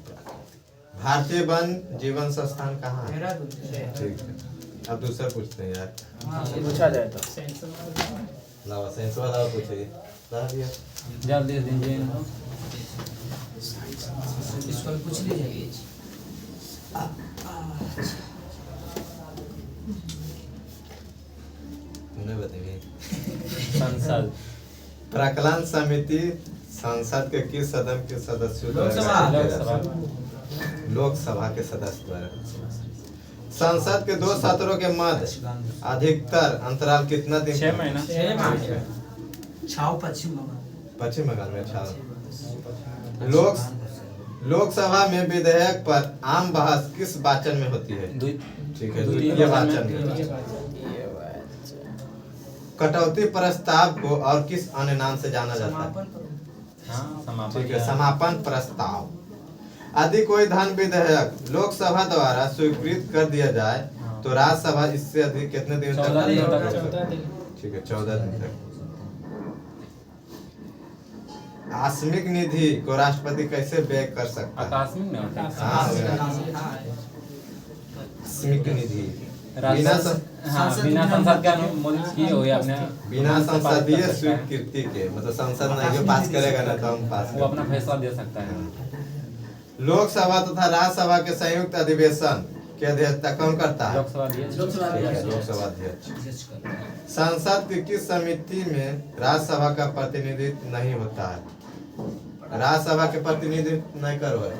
भारतीय वन जीवन संस्थान कहाँ है? ठीक है, अब दूसरा पूछते हैं यार। पूछा जाए तो लावा साइंस वाला पूछिए। ला दिया। जल्दी दीजिए। इसको पूछ लीजिए उन्हें बताइए। संसद। प्राक्कलन समिति संसद के किस सदन के सदस्यों लोकसभा। लोकसभा। लोकसभा के सदस्य द्वारा। संसद के 2 सत्रों के मध्य अधिकतर अंतराल कितना दिन? 6 महीना। छाव पश्चिम बंगाल पश्चिम बंगाल में अच्छा। लोकसभा में विधेयक पर आम बहस किस वाचन में होती है? ठीक है, द्वितीय वाचन में। कटौती प्रस्ताव को और किस अन्य नाम से जाना जाता है? ठीक है, समापन प्रस्ताव। यदि कोई धन विधेयक लोकसभा द्वारा स्वीकृत कर दिया जाए तो राज्यसभा इससे अधिक कितने दिन तक? 14 दिन तक। ठीक है, 14 दिन तक। आकस्मिक निधि को राष्ट्रपति कैसे व्यय कर सकता है? आकस्मिक नहीं होता। आकस्मिक निधि बिना संसद के अनुमोदित किए हुए अपने बिना संसदीय स्वीकृति के, मतलब संसद नहीं जो पास करेगा ना तो हम पास वो अपना फैसला दे सकता है। लोकसभा तथा राज्यसभा के संयुक्त अधिवेशन की अध्यक्षता कौन करता है? लोकसभा अध्यक्ष। लोकसभा अध्यक्ष। संसद की किस समिति में राज्यसभा का प्रतिनिधित्व नहीं होता है? राज्यसभा के प्रतिनिधित्व नहीं करो है।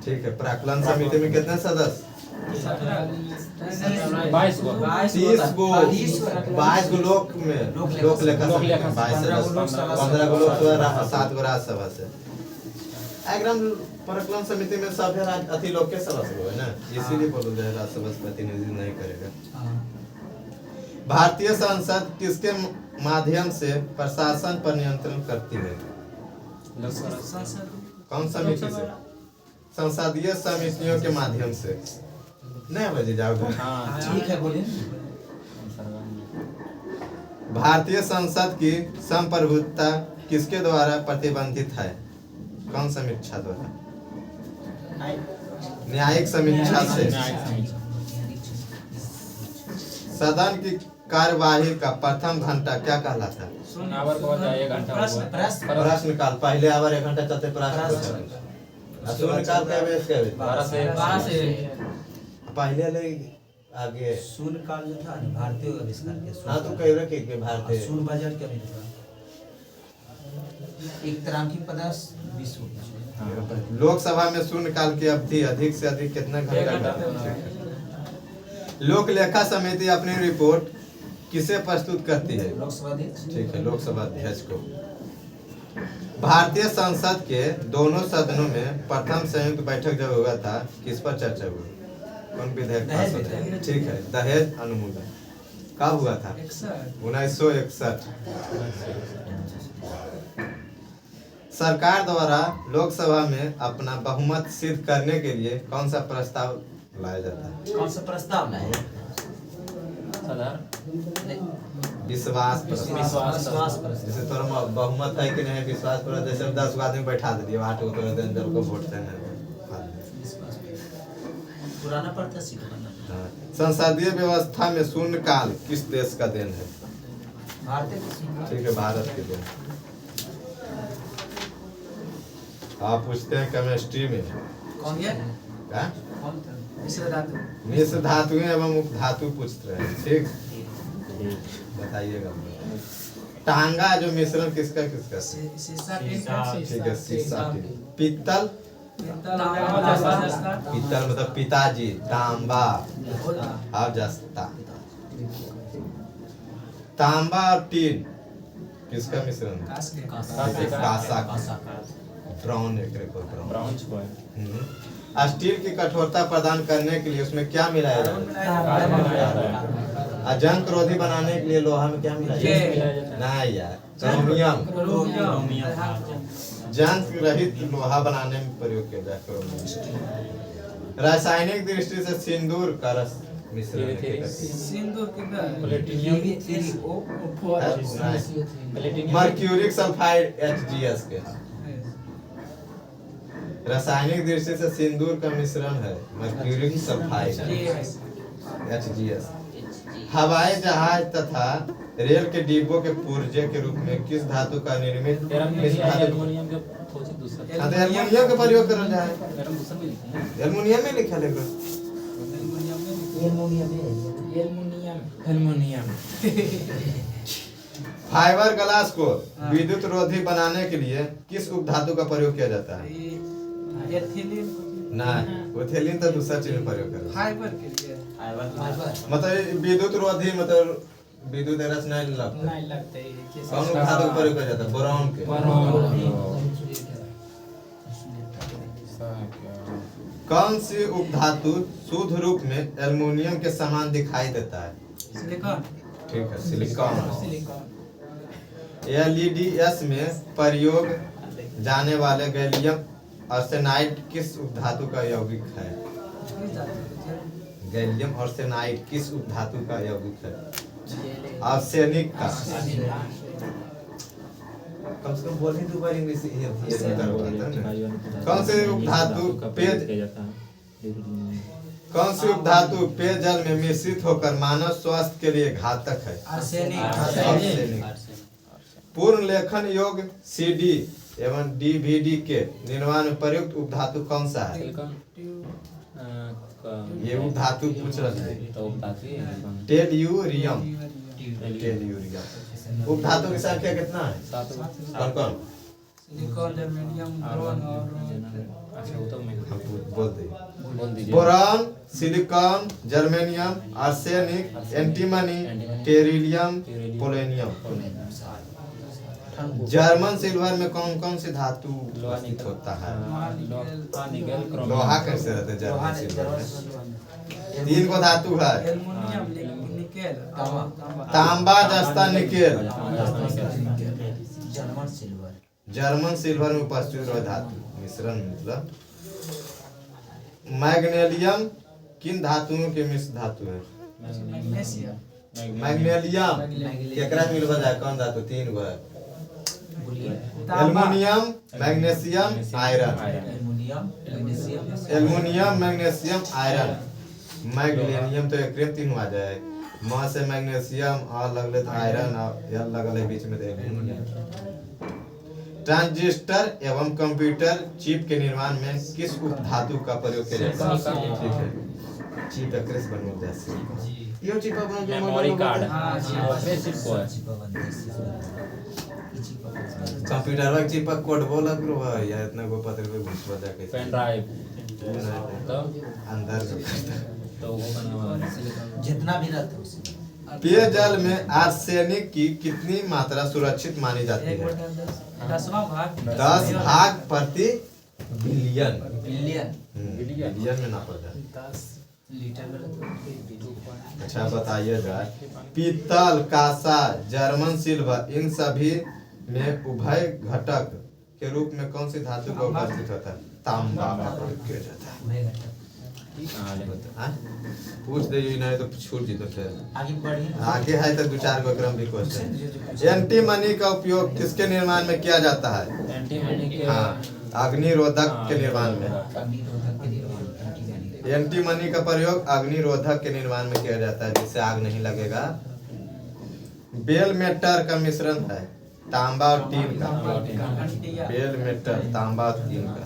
ठीक है, प्राक्कलन समिति में कितने सदस्य? 22 गो। 30 गो। 22 गो लोक में लोक लेखा 22 सदस्य, 15 गो लोकसभा, 7 गो राज्यसभा से। एकदम प्राक्कलन समिति में सभ्य अति लोक के सदस्य है ना, इसीलिए बोलो जाए राज्यसभा प्रतिनिधित्व नहीं करेगा। भारतीय संसद किसके माध्यम से प्रशासन पर नियंत्रण करती है? कौन समिति से? संसदीय समितियों के माध्यम से। नहीं बजे जाओगे। ठीक है बोलिए। भारतीय संसद की संप्रभुता किसके द्वारा प्रतिबंधित है? कौन समीक्षा द्वारा? न्यायिक समीक्षा से। सदन की कार्यवाही का प्रथम घंटा क्या कहलाता है? आवर को जाए 1 घंटा हुआ। प्रश्नकाल। पहले आवर 1 घंटा चलते प्रश्न शून्यकाल के बेस के 12 से पहले ले आगे शून्यकाल जो था ना भारतीय आविष्कार के हाँ तो कह रहे कि भारतीय शून्य बजट क्या नहीं था एक तरह की 50-20 होगी। लोकसभा में शून्यकाल की अवधि अधिक से अधिक कितना घंटा? लोक लेखा समिति अपनी रिपोर्ट किसे प्रस्तुत करती है? लोकसभा अध्यक्ष। ठीक है, लोकसभा अध्यक्ष को। भारतीय संसद के दोनों सदनों में प्रथम संयुक्त बैठक जब हुआ था, किस पर चर्चा हुई? कौन विधेयक पास होता है? ठीक है, दहेज अनुमोदन कब हुआ था? 1961। सरकार द्वारा लोकसभा में अपना बहुमत सिद्ध करने के लिए कौन सा प्रस्ताव लाया जाता है? कौन सा प्रस्ताव लाए? विश्वास प्रस्ताव। विश्वास जैसे तोरा बहुमत है कि नहीं, विश्वास पर जैसे 10 आदमी बैठा दिए, 8 को तोरा देन को वोट देना है। पुराना पड़ता सीट। हाँ। संसदीय व्यवस्था में शून्यकाल किस देश का देन है? ठीक है, भारत के देन। आप पूछते हैं केमिस्ट्री में कौन है? क्या? मिश्र धातु। मिश्र धातुएं एवं उपधातु पूछ रहे हैं। ठीक, बताइएगा। टांगा जो मिश्रण किसका किसका? शीशा ठीक है, शीशा। पीतल, तांबा। पीतल मतलब पिताजी। तांबा और जस्ता। तांबा और टीन किसका मिश्रण? कांसा। ब्राउन एक ब्राउन छुआ है। स्टील की कठोरता प्रदान करने के लिए उसमें क्या मिलाया जाता है? जंग रोधी बनाने के लिए लोहा में क्या मिलाया जाता है? नहीं यार, क्रोमियम। जंग रहित लोहा बनाने में प्रयोग किया जाता है क्रोमियम। रासायनिक दृष्टि से सिंदूर का रस मिश्रण सिंदूर मर्क्यूरिक सल्फाइड HGS के। रासायनिक दृष्टि से सिंदूर का मिश्रण है मर्क्यूरिक सल्फाइड HGS। हवाई जहाज तथा रेल के डिब्बों के पुर्जे के रूप में किस धातु का निर्मित? एल्युमिनियम एल्युमिनियम का प्रयोग करल जाए। एल्युमिनियम में लिखा है। एल्युमिनियम। फाइबर ग्लास को विद्युत रोधी बनाने के लिए किस उपधातु का प्रयोग किया जाता है? एथिलीन। नहीं, एथिलीन तो दूसरा चीज में प्रयोग करल। फाइबर के लिए। मतलब विद्युत रोधी मतलब विद्युत रस नहीं लगता। नहीं लगता है। कौन उपधातु का प्रयोग किया जाता है? बोरॉन के। कौन सी उपधातु शुद्ध रूप में एल्युमिनियम के समान दिखाई देता है? सिलिकॉन। ठीक है, सिलिकॉन। LEDs में प्रयोग जाने वाले गैलियम आर्सेनाइड किस उपधातु का यौगिक है? गैलियम आर्सेनाइड किस उपधातु का यौगिक है? आर्सेनिक का। कम से कम बोल ही दो बार इंग्लिश कौन से उपधातु पेयजल में मिश्रित होकर मानव स्वास्थ्य के लिए घातक है? आर्सेनिक। पूर्ण लेखन योग्य CD एवं DVD के निर्माण में प्रयुक्त उपधातु कौन सा है? ये उपधातु पूछ रहे हैं। टेल्यूरियम। उपधातु की संख्या कितना है? कौन कौन? सिलिकॉन, जर्मेनियम, बोरॉन और बोल दीजिए। Boron, silicon, germanium, arsenic, antimony, tellurium, polonium. German silver में कौन कौन सी धातु उपस्थित होता है? लोहा कैसे रहता है जर्मन सिल्वर में? 3 को धातु है। एल्युमिनियम, निकेल, तांबा, जस्ता, निकेल। जर्मन सिल्वर में उपस्थित रहा धातु मिश्रण मतलब। मैग्नीशियम किन धातुओं के मिश्र धातु है? मैग्नीशियम केकरा मिलवा जाए? कौन धातु? 3 गो है। Aluminium, magnesium, iron. Aluminium, magnesium, iron. Magnesium तो एक 3 आ जाए। म से मैग्नीशियम और लगले तो आयरन और यह लगले बीच में एल्युमिनियम। ट्रांजिस्टर एवं कंप्यूटर चिप के निर्माण में किस उपधातु का प्रयोग किया जाता है? ठीक है, चिप एक्रेस बनवा जैसे यो चिप बन जो मेमोरी कार्ड। कंप्यूटर का चिप कोड बोला करो या इतना को पत्र पे घुसवा जाके पेन ड्राइव अंदर तो वो बना हुआ है। जितना भी रहता है उसमें। पेयजल में आर्सेनिक की कितनी मात्रा सुरक्षित मानी जाती है? 10वां भाग 10 भाग प्रति बिलियन। बिलियन। बिलियन में नापा जाए। 10 लीटर में रहता है। अच्छा बताइएगा, पीतल, कांसा, जर्मन सिल्वर, इन सभी में उभय घटक के रूप में कौन सी धातु का उपस्थित होता है? तांबा का प्रयोग किया जाता है। हाँ? पूछ दे नहीं तो छूट जी तो फिर आगे बढ़िए। आगे है तो 2-4 गो क्रम भी क्वेश्चन। एंटीमनी का उपयोग किसके निर्माण में किया जाता है? एंटीमनी के हाँ, अग्निरोधक के निर्माण में। एंटीमनी का प्रयोग अग्निरोधक के निर्माण में किया जाता है, जिससे आग नहीं लगेगा। बेल मेटल का मिश्रण है तांबा और टीन का। बेल मेटल तांबा और टीन का।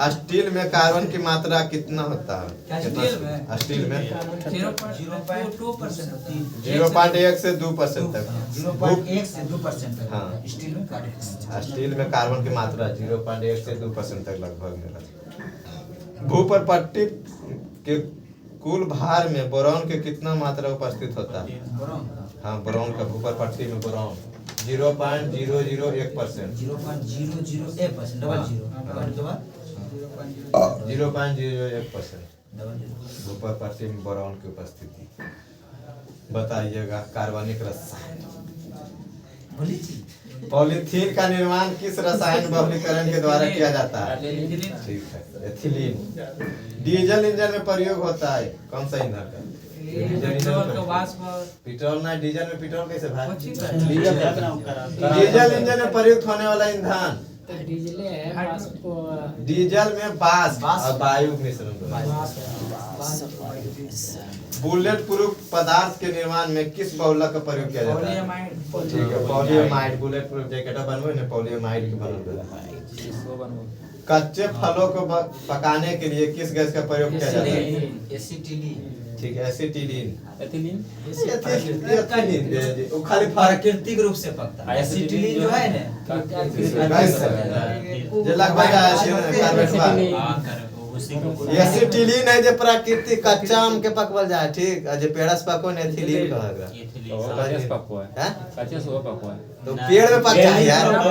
स्टील में कार्बन की मात्रा कितना होता है? स्टील में? स्टील में 0.2% होता है। 0.1 से 2% तक। 0.1 से 2% तक। हाँ। स्टील में कार्बन। स्टील में कार्बन की मात्रा 0.1 से 2% तक लगभग मिला। भूपर पट्टी के कुल भार में बोरॉन के कितना मात्रा उपस्थित होता है? हाँ, बोरॉन का भूपर पट्टी में बोरॉन 0.001%। 0.001%। Double zero. 0.001% भूपर पट्टी में बोरॉन की उपस्थिति। बताइएगा कार्बनिक रसायन। पॉलीथीन का निर्माण किस रसायन बहुलीकरण के द्वारा किया जाता है? ठीक है, एथिलीन। डीजल इंजन में प्रयोग होता है कौन सा ईंधन का? पेट्रोल का वाष्प पेट्रोल ना, डीजल में पेट्रोल कैसे भाई? कुछ डीजल इंजन में प्रयुक्त होने वाला ईंधन डीजल है डीजल में बाष्प और वायु मिश्रण। बुलेट प्रूफ पदार्थ के निर्माण में किस बहुलक का प्रयोग किया जाता है? ठीक है, पॉलीएमाइड। बुलेट प्रूफ जैकेट बनवे ने पॉलीएमाइड के बनल। कच्चे फलों को पकाने के लिए किस गैस का प्रयोग किया जाता है? एसिटिलीन। ठीक है, एसिटिलीन। एथिलीन वो खाली प्राकृतिक रूप से पकता है। एसिटिलीन जो है ना, जे लगभग एसिटिलीन है जो प्राकृतिक कच्चा आम के पकवल जाए। ठीक है, जो पेड़ से पको ने एथिलीन कहेगा। कच्चे पकवा है। हैं? कच्चे से वो पकवा है। तो पेड़ में पक जाए यार, वो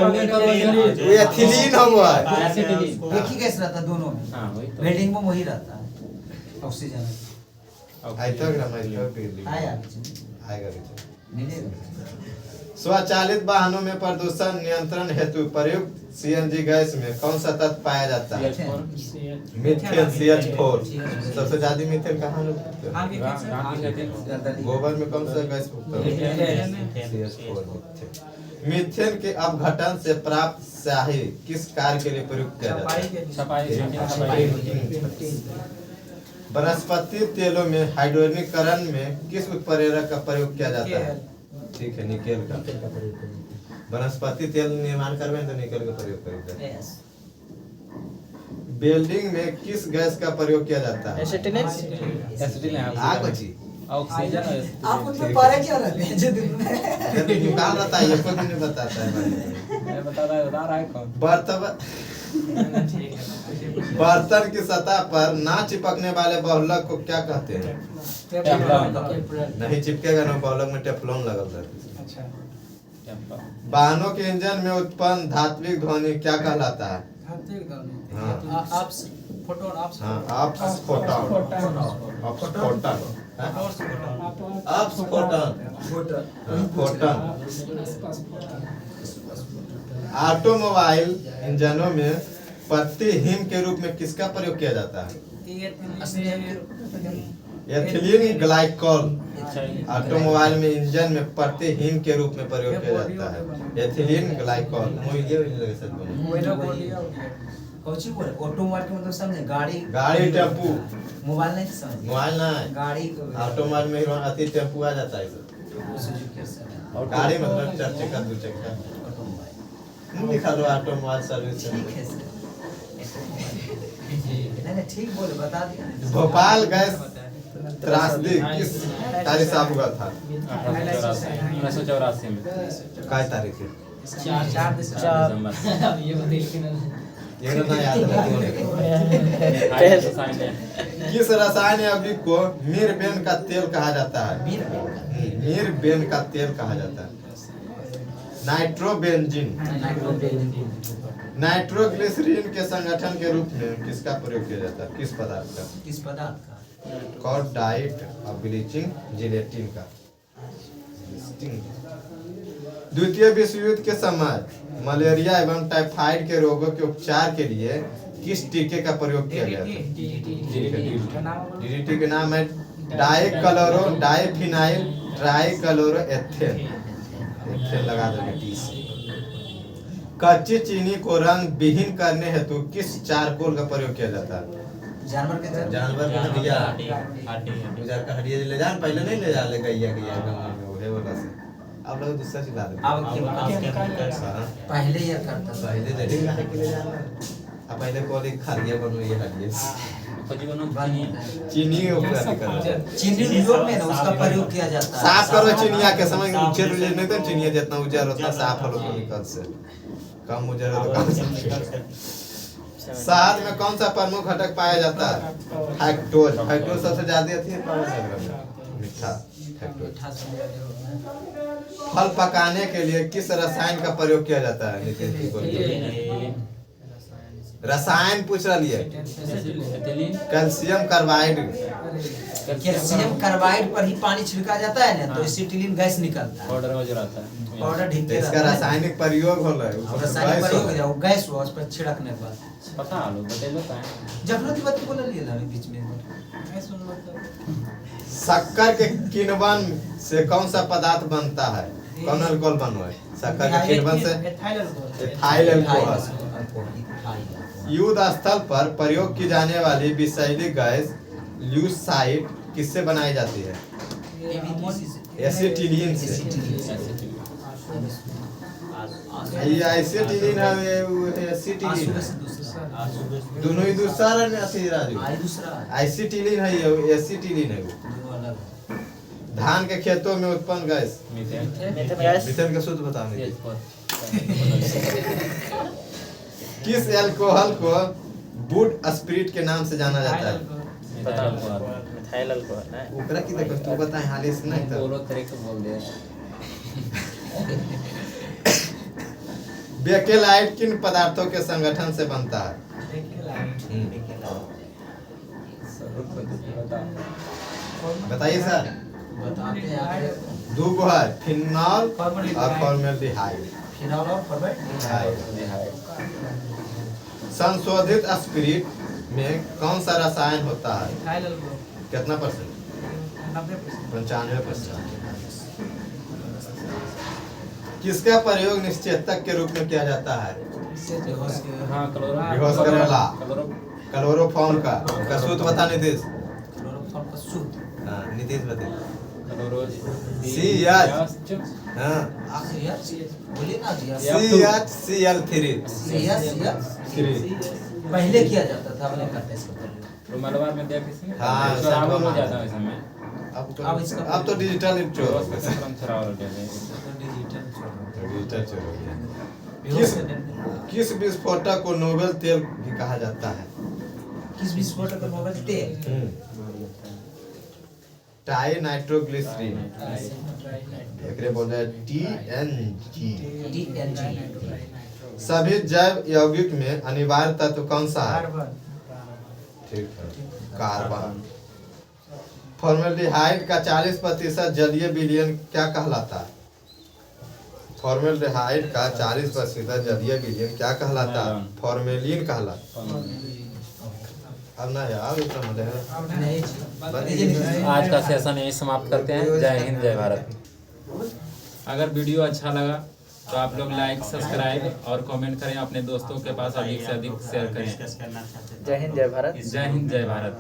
एथिलीन हुआ है। एसिटिलीन। एक ही गैस रहता है दोनों में। हाँ वही तो। वेल्डिंग में वही रहता है, ऑक्सीजन। आई तक ना मैं आया आएगा। मिलेगा। स्वचालित वाहनों में प्रदूषण नियंत्रण हेतु प्रयुक्त सीएनजी गैस में कौन सा तत्व पाया जाता है? Methane CH4। सबसे ज्यादा मीथेन कहाँ होता है? गोबर में कौन सा गैस होता है? CH4 methane. मीथेन के अपघटन से प्राप्त स्याही किस कार्य के लिए प्रयुक्त किया जाता है? छपाई। वनस्पति तेलों में हाइड्रोजनीकरण में किस उत्प्रेरक का प्रयोग किया जाता है? ठीक है, निकेल का। वनस्पति तेल निर्माण करवे तो निकेल का प्रयोग करेंगे। वेल्डिंग में किस गैस का प्रयोग किया जाता है? एसिटिलीन आग बची। ऑक्सीजन और आप उसमें पारे क्यों रहते हैं जो दिन में? दुकान रहता है, ये खुद नहीं बताता है भाई। मैं बता रहा है कौन? बर्तन की सतह पर ना चिपकने वाले बहुलक को क्या कहते हैं? नहीं चिपकेगा ना, बहुलक में टेफ्लॉन लगल रहता है। वाहनों के इंजन में उत्पन्न धात्विक ध्वनि क्या कहलाता है? हाँ, फोटोन ऑटोमोबाइल इंजनों में प्रतिहीन के रूप में किसका प्रयोग किया जाता है? Ethylene glycol. ऑटोमोबाइल में इंजन में प्रतिहीन के रूप में प्रयोग किया जाता है एथिलीन ग्लाइकॉल। कौची बोले? ऑटोमोबाइल के मतलब समझे? गाड़ी टेम्पू। मोबाइल नहीं समझे? मोबाइल ना है, गाड़ी ऑटोमोबाइल में अति टेम्पू आ जाता है। गाड़ी मतलब 4 चक्का 2 चक्का लिखा लो ऑटोमोबाइल सर्विस। ठीक है सर, नहीं ठीक बोले, बता दिया। भोपाल गैस त्रासदी किस तारीख से हुआ था? 1984 में। काय तारीख है? 4 दिसंबर। ये ना याद रखने मिथाइल रसायन है। किस रासायनिक यौगिक को मीरबेन का तेल कहा जाता है? मीरबेन का तेल कहा जाता है। नाइट्रोबेंजीन। नाइट्रोग्लिसरीन के संगठन के रूप में किसका प्रयोग किया जाता है? किस पदार्थ का? किस पदार्थ का? कॉड डाइट और ब्लीचिंग जिलेटिन का। द्वितीय विश्व युद्ध के समय मलेरिया एवं टाइफाइड के रोगों के उपचार के लिए किस टीके का प्रयोग किया गया था? डीडीटी के नाम है डाइफिनाइल ट्राइक्लोरोएथेन। एथेन लगा दोगे टी से। कच्ची चीनी को रंग विहीन करने हेतु किस चारकोल का प्रयोग किया जाता है? जानवर के जानवर का हड्डिया हड्डी गुजार का हड्डिया ले जान, पहले नहीं ले जा ले गैया गांव में ओहे वाला से। अब लोग दूसरा चला दे। अब पहले ये करता था। पहले ले ले के ले जाना। अब पहले कोली खालिया बनो ये हड्डिया चीनी ऊपर कर चीनी योग में ना उसका प्रयोग किया जाता है। साफ करो चिनिया के समय उज्जर उज्जर नहीं तो चिनिया जितना उज्जर होता साफ हो केमिकल से कम उज्जर हो तो कम से। शहद में कौन सा प्रमुख घटक पाया जाता है? फ्रक्टोज। फ्रक्टोज सबसे ज्यादा मीठा फ्रक्टोज। फल पकाने के लिए किस रसायन का प्रयोग किया जाता है? नितिन जी बोलिए। रसायन पूछ रही है। Calcium carbide. कैल्शियम कार्बाइड पर ही पानी छिड़का जाता है ना तो एसिटिलीन गैस निकलता है। पाउडर वजह आता है। पाउडर ढीक के इसका रासायनिक प्रयोग हो रहा है। रासायनिक प्रयोग है वो गैस हुआ उस पर छिड़कने पर पता है लोग बता दो का जफरती बात बोल लिए ना बीच में। शक्कर के किण्वन से कौन सा पदार्थ बनता है? कौन अल्कोहल बनता है? शक्कर के किण्वन से एथाइल अल्कोहल। युद्ध स्थल पर प्रयोग की जाने वाली विषैली गैस ल्यूसाइड किससे बनाई जाती है? एसिटिलीन से। ये एसिटिलीन है वो एसिटिलीन दोनों ही दूसरा है असली राजू। एसिटिलीन है ये एसिटिलीन है वो। धान के खेतों में उत्पन्न गैस मीथेन का सूत्र बताओ। किस अल्कोहल को वुड स्पिरिट के नाम से जाना जाता है? मिथाइल अल्कोहल है। ओकरा की देखो तू बता हाली से नहीं तो दोनों तरह के बोल दे। बेकेलाइट किन पदार्थों के संगठन से बनता है? बताइए सर। बताते हैं दो गो है फिनॉल और फॉर्मेल्डिहाइड। फिनॉल और फॉर्मेल्डिहाइड। संशोधित स्पिरिट में कौन सा रसायन होता है? कितना परसेंट? 95%। किसका प्रयोग निश्चेतक के रूप में किया जाता है? हाँ बेहोश करने वाला क्लोरोफॉर्म का सूत्र बता नीतीश। क्लोरोफॉर्म का सूत्र हाँ नीतीश बता। पहले किया जाता था अपने करने से रुमालवार में दिया किसी ने। हाँ, शराब हो जाता है इस समय। अब तो डिजिटल किस विस्फोटक को नोबेल तेल भी कहा जाता है? किस विस्फोटक को नोबेल तेल? टाई नाइट्रोग्लिसरीन। एकरे बोले TNG। सभी जैव यौगिक में अनिवार्य तत्व कौन सा है? ठीक है कार्बन। फॉर्मेल्डिहाइड का 40% जलीय विलयन क्या कहलाता है? फॉर्मेल्डिहाइड का 40% जलीय विलयन क्या कहलाता है? फॉर्मेलिन कहलाता। अब ना यार इतना मत आज का सेशन यही समाप्त करते हैं। जय हिंद जय भारत। अगर वीडियो अच्छा लगा तो आप लोग लाइक सब्सक्राइब और कमेंट करें, अपने दोस्तों के पास अधिक से अधिक शेयर करें। जय हिंद जय भारत। जय हिंद जय भारत।